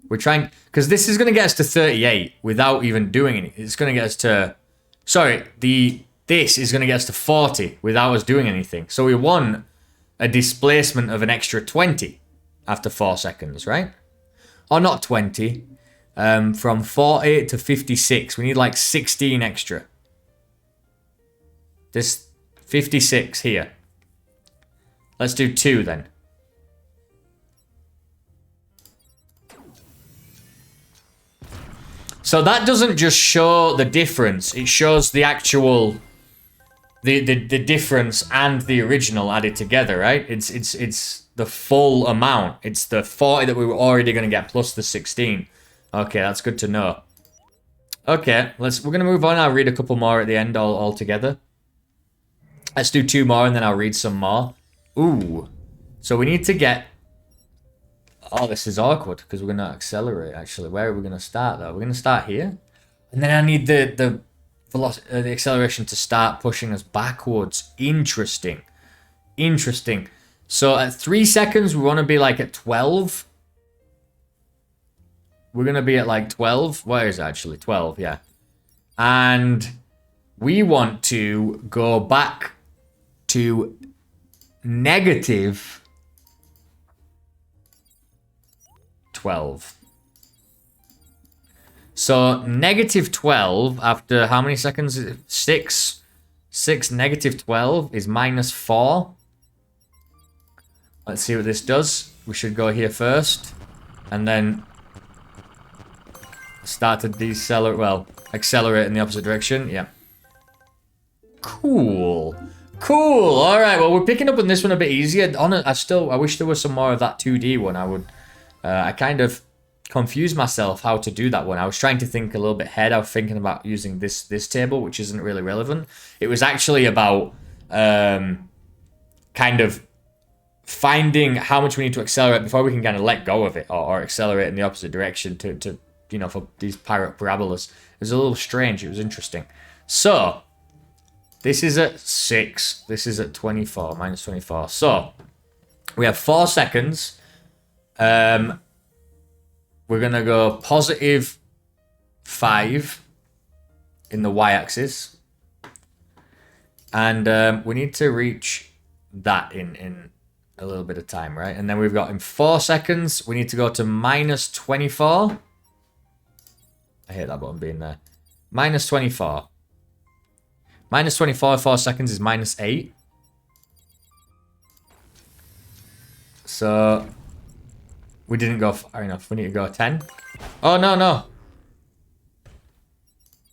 S1: We're trying... Because this is going to get us to 38 without even doing anything. It's going to get us to... Sorry, this is going to get us to 40 without us doing anything. So we want a displacement of an extra 20 after 4 seconds, right? Or not 20... from 40 to 56. We need like 16 extra. This 56 here. Let's do 2 then. So that doesn't just show the difference. It shows the actual... The difference and the original added together, right? It's the full amount. It's the 40 that we were already going to get plus the 16. Okay, that's good to know. Okay, we're gonna move on. I'll read a couple more at the end all together. Let's do 2 more and then I'll read some more. Ooh. So we need to get... Oh, this is awkward because we're gonna accelerate actually. Where are we gonna start though? We're gonna start here. And then I need the velocity, the acceleration to start pushing us backwards. Interesting. So at 3 seconds, we want to be like at 12. We're going to be at like 12. Where is it actually? 12, yeah. And we want to go back to negative 12. So negative 12 after how many seconds? 6. 6 negative 12 is minus 4. Let's see what this does. We should go here first. And then... start to decelerate, well, accelerate in the opposite direction, yeah. Cool. All right, well, we're picking up on this one a bit easier. I wish there was some more of that 2D one. I kind of confused myself how to do that one. I was trying to think a little bit ahead. I was thinking about using this table, which isn't really relevant. It was actually about kind of finding how much we need to accelerate before we can kind of let go of it or accelerate in the opposite direction to you know, for these parabolas. It was a little strange. It was interesting. So this is at 6. This is at 24, minus 24. So we have 4 seconds. We're going to go positive 5 in the y-axis. And we need to reach that in a little bit of time, right? And then we've got in 4 seconds, we need to go to minus 24. I hate that button being there. Minus 24. Minus 24 4 seconds is minus 8. So we didn't go far enough. We need to go 10. Oh, no.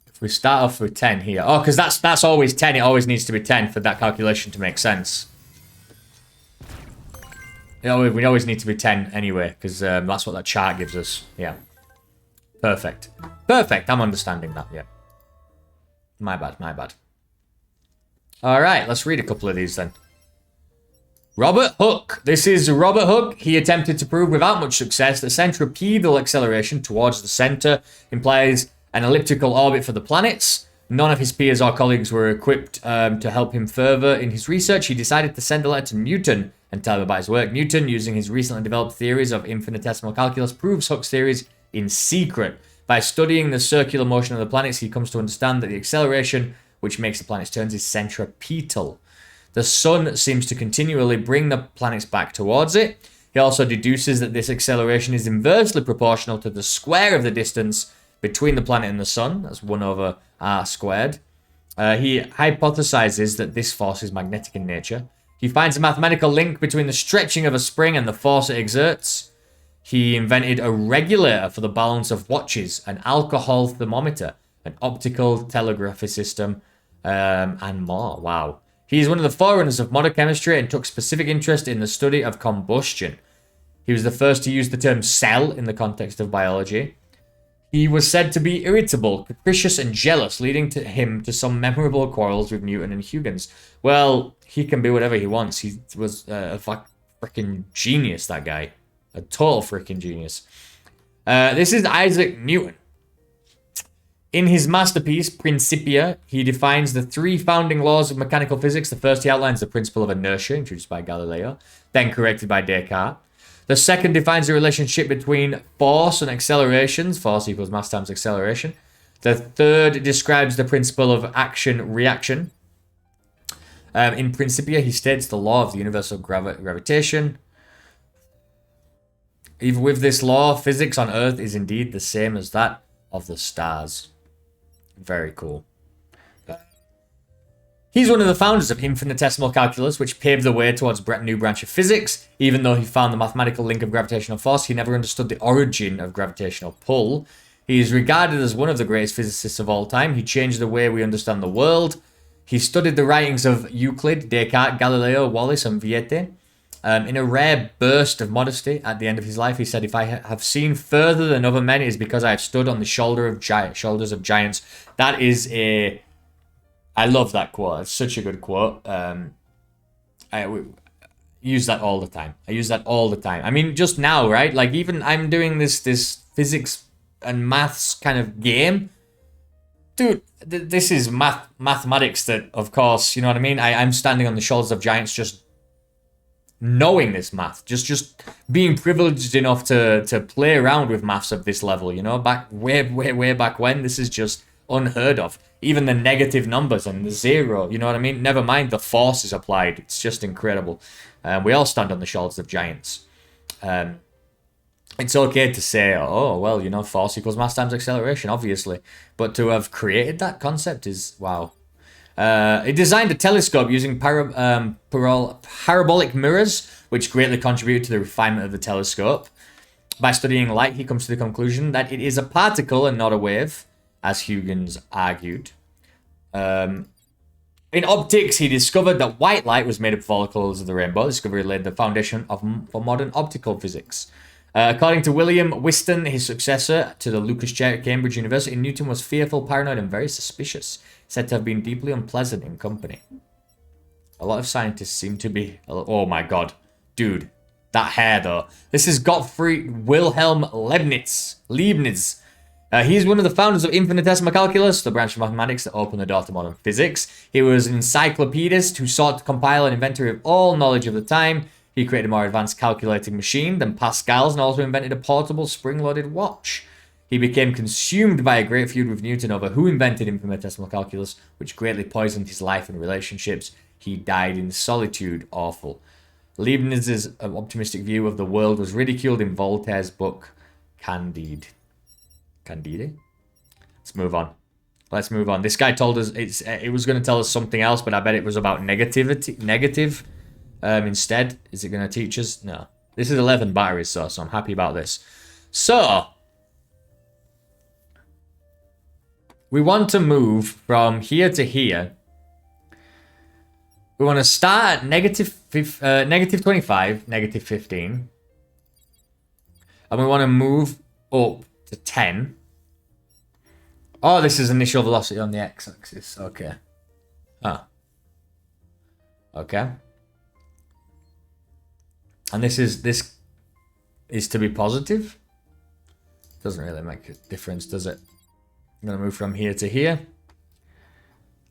S1: If we start off with 10 here. Oh, because that's always 10. It always needs to be 10 for that calculation to make sense. You know, we always need to be 10 anyway, because that's what that chart gives us. Yeah. Perfect. Perfect. I'm understanding that, yeah. My bad. Alright, let's read a couple of these then. Robert Hooke. This is Robert Hooke. He attempted to prove without much success that centripetal acceleration towards the center implies an elliptical orbit for the planets. None of his peers or colleagues were equipped to help him further in his research. He decided to send a letter to Newton and tell him about his work. Newton, using his recently developed theories of infinitesimal calculus, proves Hooke's theories in secret. By studying the circular motion of the planets, he comes to understand that the acceleration which makes the planets turn is centripetal. The sun seems to continually bring the planets back towards it. He also deduces that this acceleration is inversely proportional to the square of the distance between the planet and the sun. That's 1 over r squared. He hypothesizes that this force is magnetic in nature. He finds a mathematical link between the stretching of a spring and the force it exerts. He invented a regulator for the balance of watches, an alcohol thermometer, an optical telegraphy system, and more. Wow. He is one of the forerunners of modern chemistry and took specific interest in the study of combustion. He was the first to use the term cell in the context of biology. He was said to be irritable, capricious, and jealous, leading him to some memorable quarrels with Newton and Huygens. Well, he can be whatever he wants. He was a freaking genius, that guy. A total freaking genius. This is Isaac Newton. In his masterpiece, Principia, he defines the 3 founding laws of mechanical physics. The first, he outlines the principle of inertia, introduced by Galileo, then corrected by Descartes. The second defines the relationship between force and accelerations. Force equals mass times acceleration. The third describes the principle of action-reaction. In Principia, he states the law of the universal gravitation. Even with this law, physics on Earth is indeed the same as that of the stars. Very cool. He's one of the founders of infinitesimal calculus, which paved the way towards a new branch of physics. Even though he found the mathematical link of gravitational force, he never understood the origin of gravitational pull. He is regarded as one of the greatest physicists of all time. He changed the way we understand the world. He studied the writings of Euclid, Descartes, Galileo, Wallis, and Vieta. In a rare burst of modesty at the end of his life, he said, "If I have seen further than other men, it is because I have stood on the shoulders of giants." That is a... I love that quote. It's such a good quote. I use that all the time. I mean, just now, right? Like, even I'm doing this physics and maths kind of game. Dude, this is mathematics that, of course, you know what I mean? I'm standing on the shoulders of giants just knowing this math, just being privileged enough to play around with maths of this level, you know, back way back when. This is just unheard of. Even the negative numbers and the 0, you know what I mean? Never mind the forces applied. It's just incredible. We all stand on the shoulders of giants. It's okay to say, oh, well, you know, force equals mass times acceleration, obviously. But to have created that concept is, wow. He designed a telescope using parabolic mirrors, which greatly contributed to the refinement of the telescope. By studying light, he comes to the conclusion that it is a particle and not a wave, as Huygens argued. In optics, he discovered that white light was made up of all colors of the rainbow. The discovery laid the foundation for modern optical physics. According to William Whiston, his successor to the Lucas Chair at Cambridge University, Newton was fearful, paranoid, and very suspicious, said to have been deeply unpleasant in company. A lot of scientists seem to be... Oh my god. Dude. That hair, though. This is Gottfried Wilhelm Leibniz. He's one of the founders of infinitesimal calculus, the branch of mathematics that opened the door to modern physics. He was an encyclopedist who sought to compile an inventory of all knowledge of the time. He created a more advanced calculating machine than Pascal's and also invented a portable spring-loaded watch. He became consumed by a great feud with Newton over who invented infinitesimal calculus, which greatly poisoned his life and relationships. He died in solitude. Awful. Leibniz's optimistic view of the world was ridiculed in Voltaire's book, Candide. Candide? Let's move on. This guy told us it was going to tell us something else, but I bet it was about negative instead. Is it going to teach us? No. This is 11 batteries, so I'm happy about this. So, we want to move from here to here. We want to start at negative 25, negative 15. And we want to move up to 10. Oh, this is initial velocity on the x-axis. Okay. Ah. Okay. And this is to be positive? Doesn't really make a difference, does it? I'm going to move from here to here.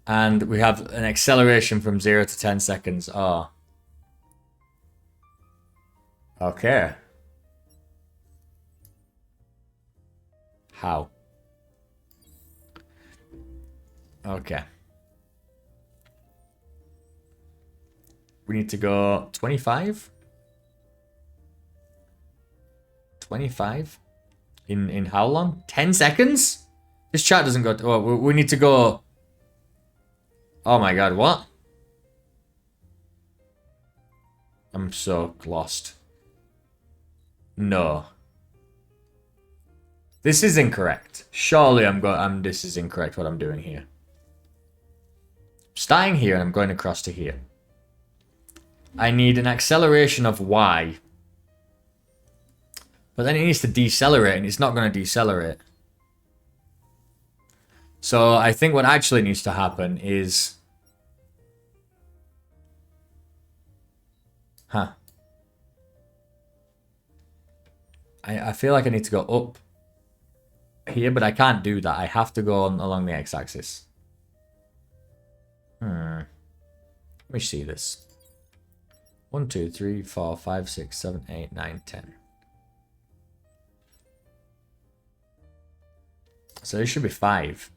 S1: And we have an acceleration from 0 to 10 seconds. Oh. Okay. How? Okay. We need to go 25? 25? In how long? 10 seconds? This chart doesn't go... Oh, we need to go... Oh my god, what? I'm so lost. No. This is incorrect. Surely this is incorrect what I'm doing here. Starting here and I'm going across to here. I need an acceleration of y. But then it needs to decelerate and it's not going to decelerate. So I think what actually needs to happen is... Huh. I feel like I need to go up here, but I can't do that. I have to go along the x-axis. Let me see this. 1, 2, 3, 4, 5, 6, 7, 8, 9, 10. So there should be 5.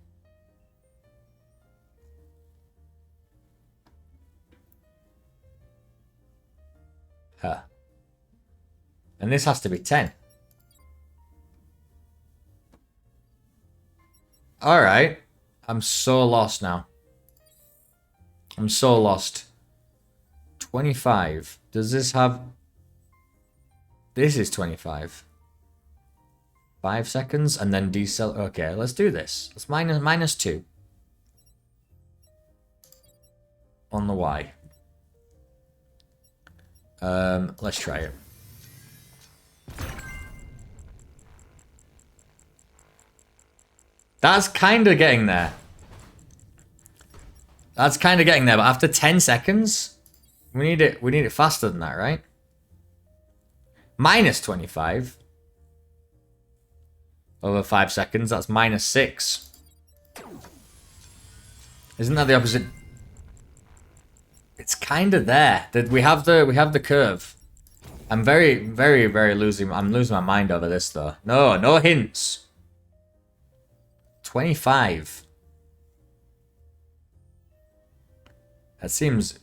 S1: Huh. And this has to be 10. Alright. I'm so lost now. I'm so lost. 25. Does this have... This is 25. 5 seconds and then decel... Okay, let's do this. Let's minus 2. On the Y. Let's try it. That's kind of getting there. That's kind of getting there, but after 10 seconds, we need it faster than that, right? Minus 25 over 5 seconds, that's minus 6. Isn't that the opposite? It's kind of there. We have the curve. I'm losing my mind over this though. No hints. 25. That seems...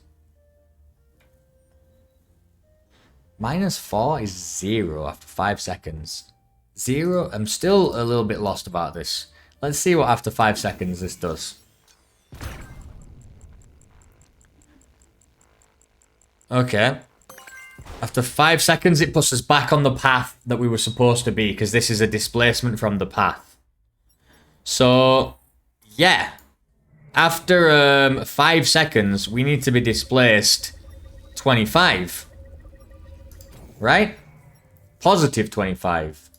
S1: Minus 4 is 0 after 5 seconds. 0? I'm still a little bit lost about this. Let's see what after 5 seconds this does. Okay. After 5 seconds it puts us back on the path that we were supposed to be, because this is a displacement from the path. So, yeah. After 5 seconds, we need to be displaced 25. Right? Positive 25.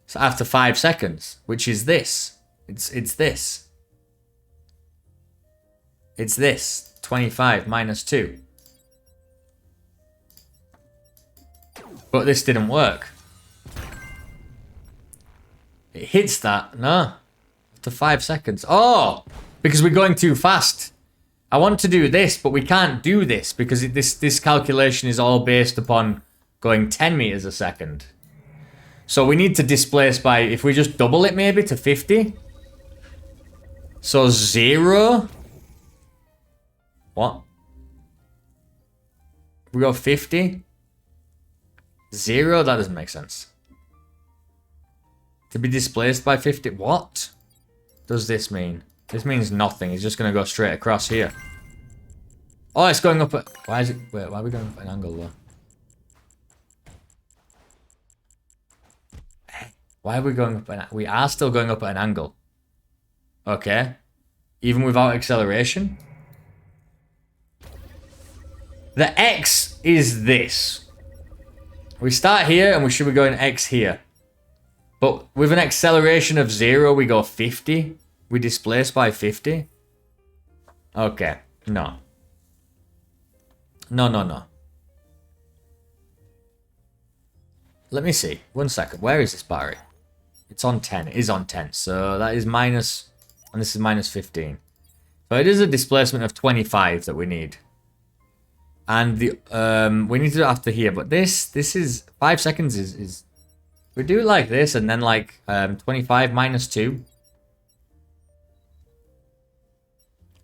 S1: So after 5 seconds, which is this. It's this. It's this. 25 minus 2. But this didn't work. It hits that. No. After 5 seconds. Oh! Because we're going too fast. I want to do this, but we can't do this because this calculation is all based upon going 10 meters a second. So we need to displace by, if we just double it maybe to 50. So 0. What? We go 50. 0? That doesn't make sense. To be displaced by 50. What does this mean? This means nothing. It's just going to go straight across here. Oh, it's going up at... Why is it... Wait, why are we going up at an angle though? Why are we going up at... We are still going up at an angle. Okay. Even without acceleration. The X is this. We start here and we should be going X here. But with an acceleration of 0, we go 50. We displace by 50. Okay. No. No. Let me see. 1 second. Where is this battery? It's on 10. It is on 10. So that is minus... And this is minus 15. So it is a displacement of 25 that we need. And the we need to do it after here. But this is... 5 seconds is... We do it like this and then like 25 minus 2.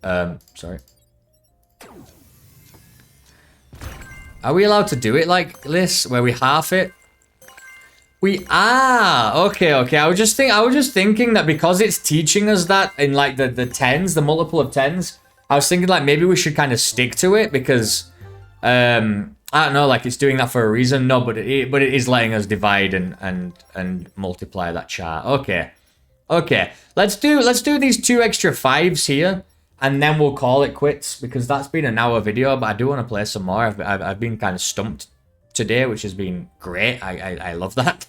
S1: Sorry. Are we allowed to do it like this, where we half it? We are. Okay. I was just thinking that because it's teaching us that in like the tens, the multiple of tens. I was thinking like maybe we should kind of stick to it because I don't know, like it's doing that for a reason. No, but it is letting us divide and multiply that chart. Okay. Let's do these 2 extra 5s here. And then we'll call it quits because that's been an hour video, but I do want to play some more. I've been kind of stumped today, which has been great. I love that.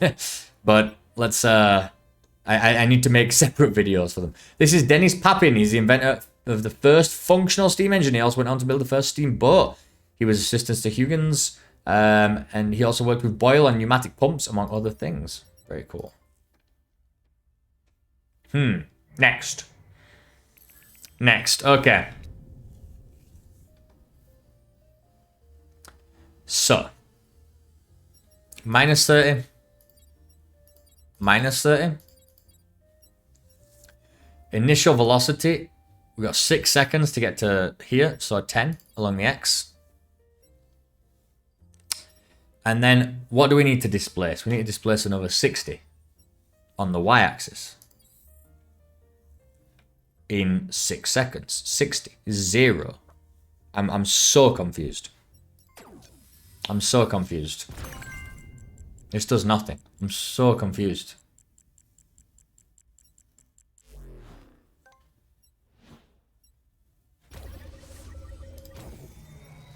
S1: But let's I need to make separate videos for them. This is Dennis Papin. He's the inventor of the first functional steam engine. He also went on to build the first steamboat. He was assistant to Huygens, and he also worked with Boyle on pneumatic pumps, among other things. Very cool. Next, okay. So, minus 30. Minus 30. Initial velocity. We've got 6 seconds to get to here, so 10 along the X. And then, what do we need to displace? We need to displace another 60 on the Y-axis. In 6 seconds. 60. 0. I'm so confused. I'm so confused. This does nothing. I'm so confused.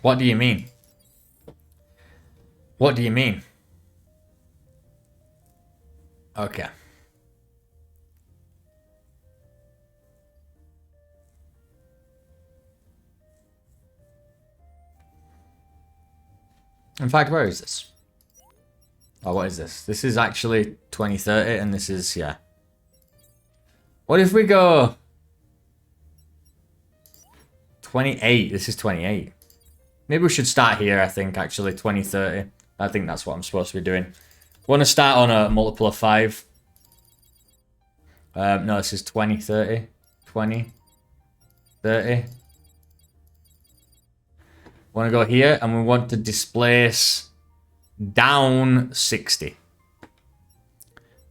S1: What do you mean? What do you mean? Okay. In fact, where is this? Oh, what is this? This is actually 2030 and this is, yeah. What if we go 28? This is 28. Maybe we should start here, I think, actually, 2030. I think that's what I'm supposed to be doing. I want to start on a multiple of 5. No, this is 20, 30. 20, 30. Want to go here and we want to displace down 60.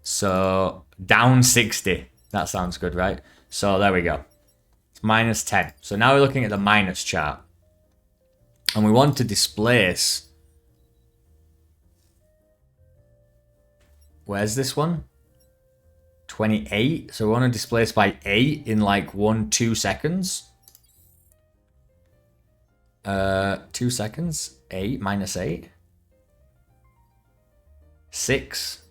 S1: So down 60. That sounds good, right? So there we go. It's minus 10. So now we're looking at the minus chart. And we want to displace. Where's this one? 28. So we want to displace by 8 in like 1-2 seconds. 2 seconds. 8 minus 8. 6.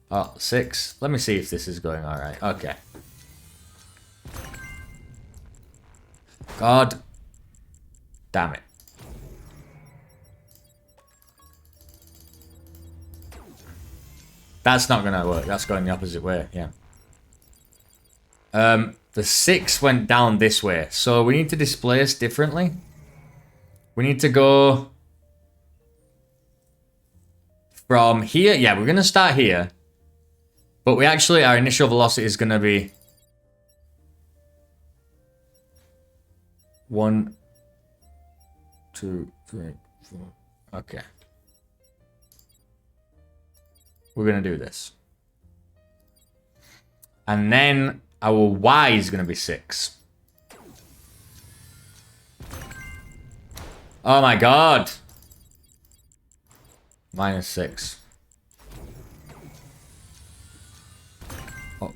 S1: Oh, 6. Let me see if this is going alright. Okay. God damn it. That's not gonna work. That's going the opposite way, yeah. The 6 went down this way, so we need to displace differently. We need to go from here. Yeah, we're gonna start here. But we actually, our initial velocity is gonna be 1, 2, 3, 4. Okay. We're gonna do this. And then our y is gonna be 6. Oh my god. -6. Oh.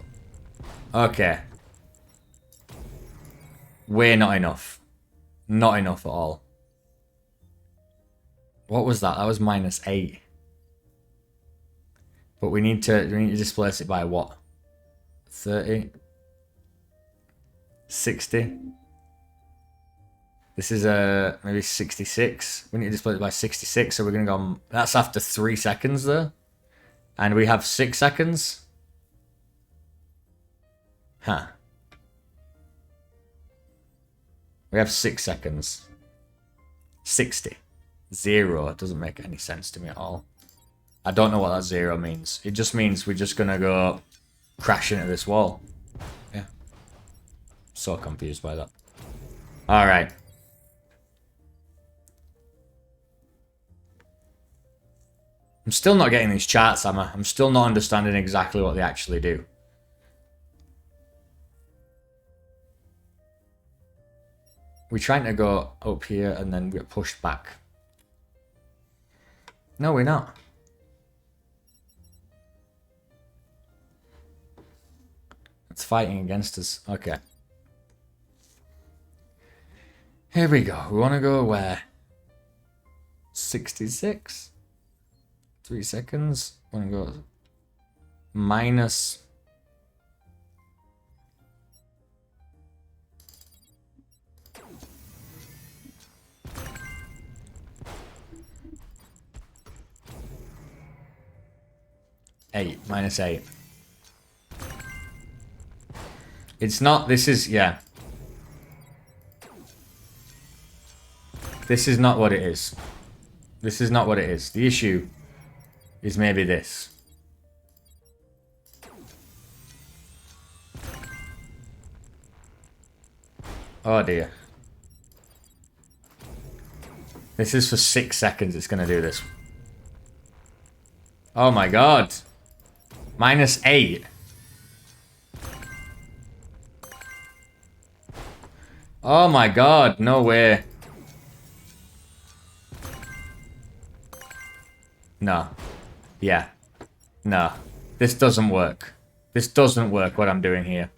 S1: Okay. Way not enough. Not enough at all. What was that? That was -8. But we need to displace it by what? 30? 60? This is maybe 66. We need to displace it by 66, so we're gonna go. That's after 3 seconds there. And we have 6 seconds. Huh. We have 6 seconds. 60. 0. It doesn't make any sense to me at all. I don't know what that 0 means. It just means we're just gonna go crash into this wall. Yeah. So confused by that. Alright. I'm still not getting these charts, am I? I'm still not understanding exactly what they actually do. We're trying to go up here and then get pushed back. No, we're not. It's fighting against us. Okay. Here we go. We want to go where? 66? 3 seconds. Want to go minus... -8. It's not, this is, yeah. This is not what it is. This is not what it is. The issue is maybe this. Oh dear. This is for 6 seconds it's gonna do this. Oh my god. -8. Oh my god, no way. No. Yeah. No. This doesn't work. This doesn't work what I'm doing here.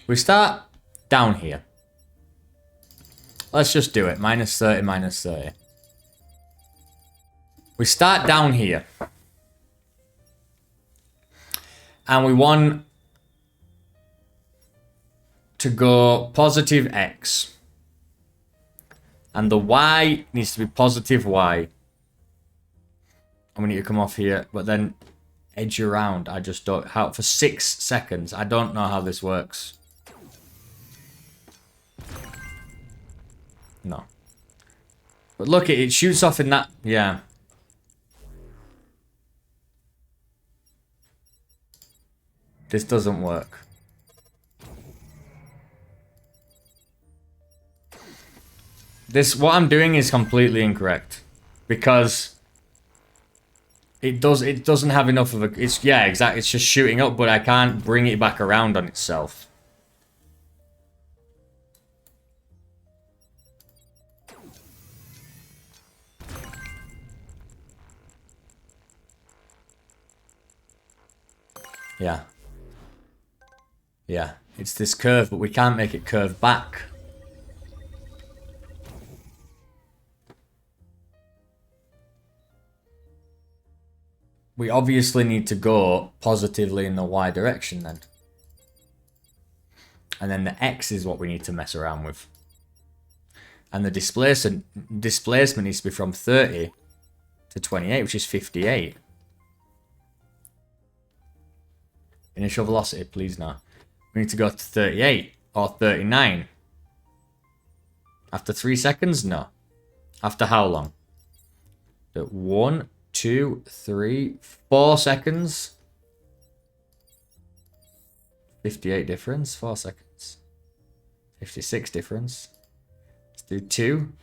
S1: We start down here. Let's just do it. -30, -30. We start down here. And we want to go positive x. And the y needs to be positive y. And we need to come off here, but then edge around. I just don't... How, for 6 seconds. I don't know how this works. No. But look, it shoots off in that... Yeah. This doesn't work. This, what I'm doing is completely incorrect. Because... It doesn't have enough of a... It's, yeah, exactly. It's just shooting up, but I can't bring it back around on itself. Yeah. Yeah. It's this curve, but we can't make it curve back. we obviously need to go positively in the y direction then. And then the x is what we need to mess around with. And the displacement needs to be from 30 to 28, which is 58. Initial velocity, please no. We need to go to 38 or 39. After 3 seconds? No. After how long? 1, 2, 3, 4 seconds. 58 difference, 4 seconds. 56 difference. Let's do 2.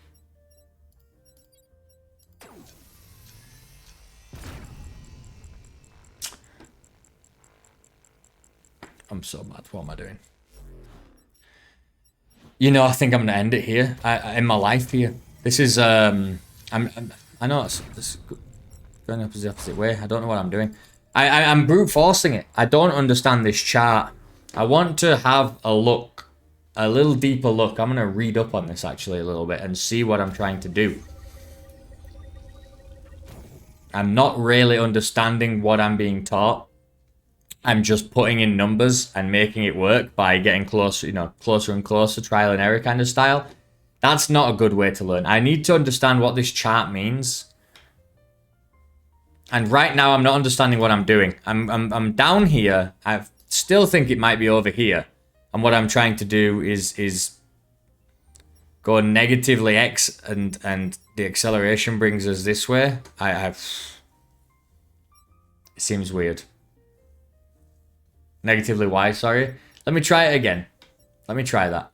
S1: I'm so mad. What am I doing? You know, I think I'm gonna end it here. In my life here. This is I know it's going up the opposite way. I don't know what I'm doing. I'm brute forcing it. I don't understand this chart. I want to have a look, a little deeper look. I'm gonna read up on this actually a little bit and see what I'm trying to do. I'm not really understanding what I'm being taught. I'm just putting in numbers and making it work by getting closer, you know, closer and closer, trial and error kind of style. That's not a good way to learn. I need to understand what this chart means. And right now, I'm not understanding what I'm doing. I'm down here. I still think it might be over here. And what I'm trying to do is go negatively x, and the acceleration brings us this way. It seems weird. Negatively y, sorry. Let me try it again. Let me try that.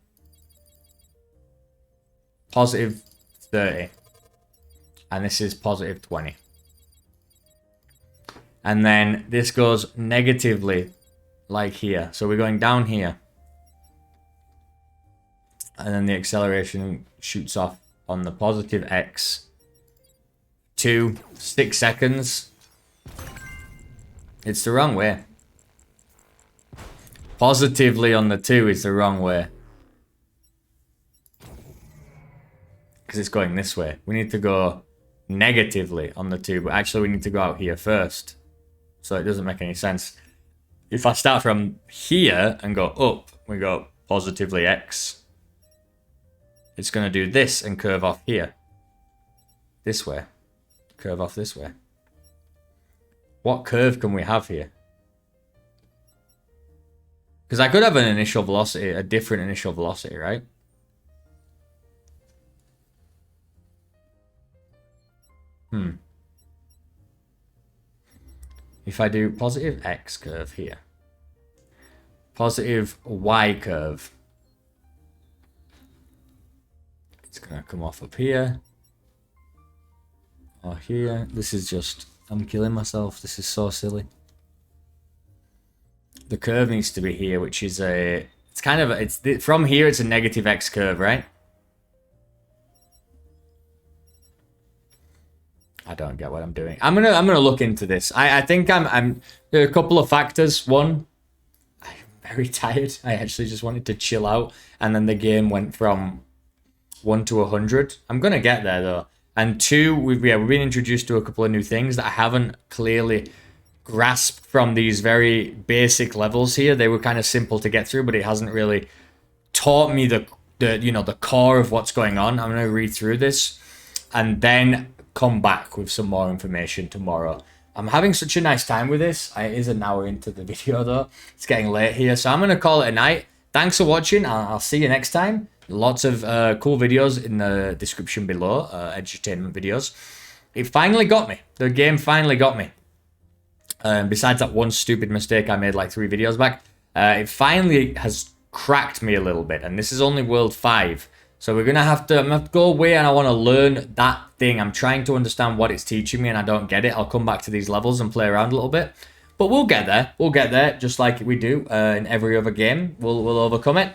S1: Positive 30. And this is positive 20. And then this goes negatively, like here. So we're going down here. And then the acceleration shoots off on the positive x. 2, 6 seconds. It's the wrong way. Positively on the 2 is the wrong way. Because it's going this way. We need to go negatively on the 2, but actually we need to go out here first. So it doesn't make any sense. If I start from here and go up, we go positively x. It's going to do this and curve off here. This way. Curve off this way. What curve can we have here? Because I could have an initial velocity, a different initial velocity, right? If I do positive x curve here. Positive y curve. It's going to come off up here. Or here. This is just... I'm killing myself. This is so silly. The curve needs to be here, which is a... It's kind of... It's from here, it's a negative x curve, right? I don't get what I'm doing. I'm gonna look into this. I think I'm... There are a couple of factors. One, I'm very tired. I actually just wanted to chill out. And then the game went from 1 to 100. I'm gonna get there, though. And 2, we've been introduced to a couple of new things that I haven't clearly grasped from these very basic levels here. They were kind of simple to get through, but it hasn't really taught me the core of what's going on. I'm going to read through this and then come back with some more information tomorrow. I'm having such a nice time with this. It is an hour into the video though. It's getting late here, so I'm going to call it a night. Thanks for watching. I'll see you next time. Lots of cool videos in the description below, entertainment videos. It finally got me. The game finally got me. Besides that one stupid mistake I made like 3 videos back, it finally has cracked me a little bit. And this is only World 5. So we're going to have to go away and I want to learn that thing. I'm trying to understand what it's teaching me and I don't get it. I'll come back to these levels and play around a little bit. But we'll get there. We'll get there just like we do in every other game. We'll overcome it.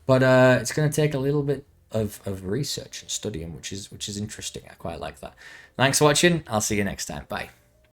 S1: But it's going to take a little bit of research and studying, which is interesting. I quite like that. Thanks for watching. I'll see you next time. Bye.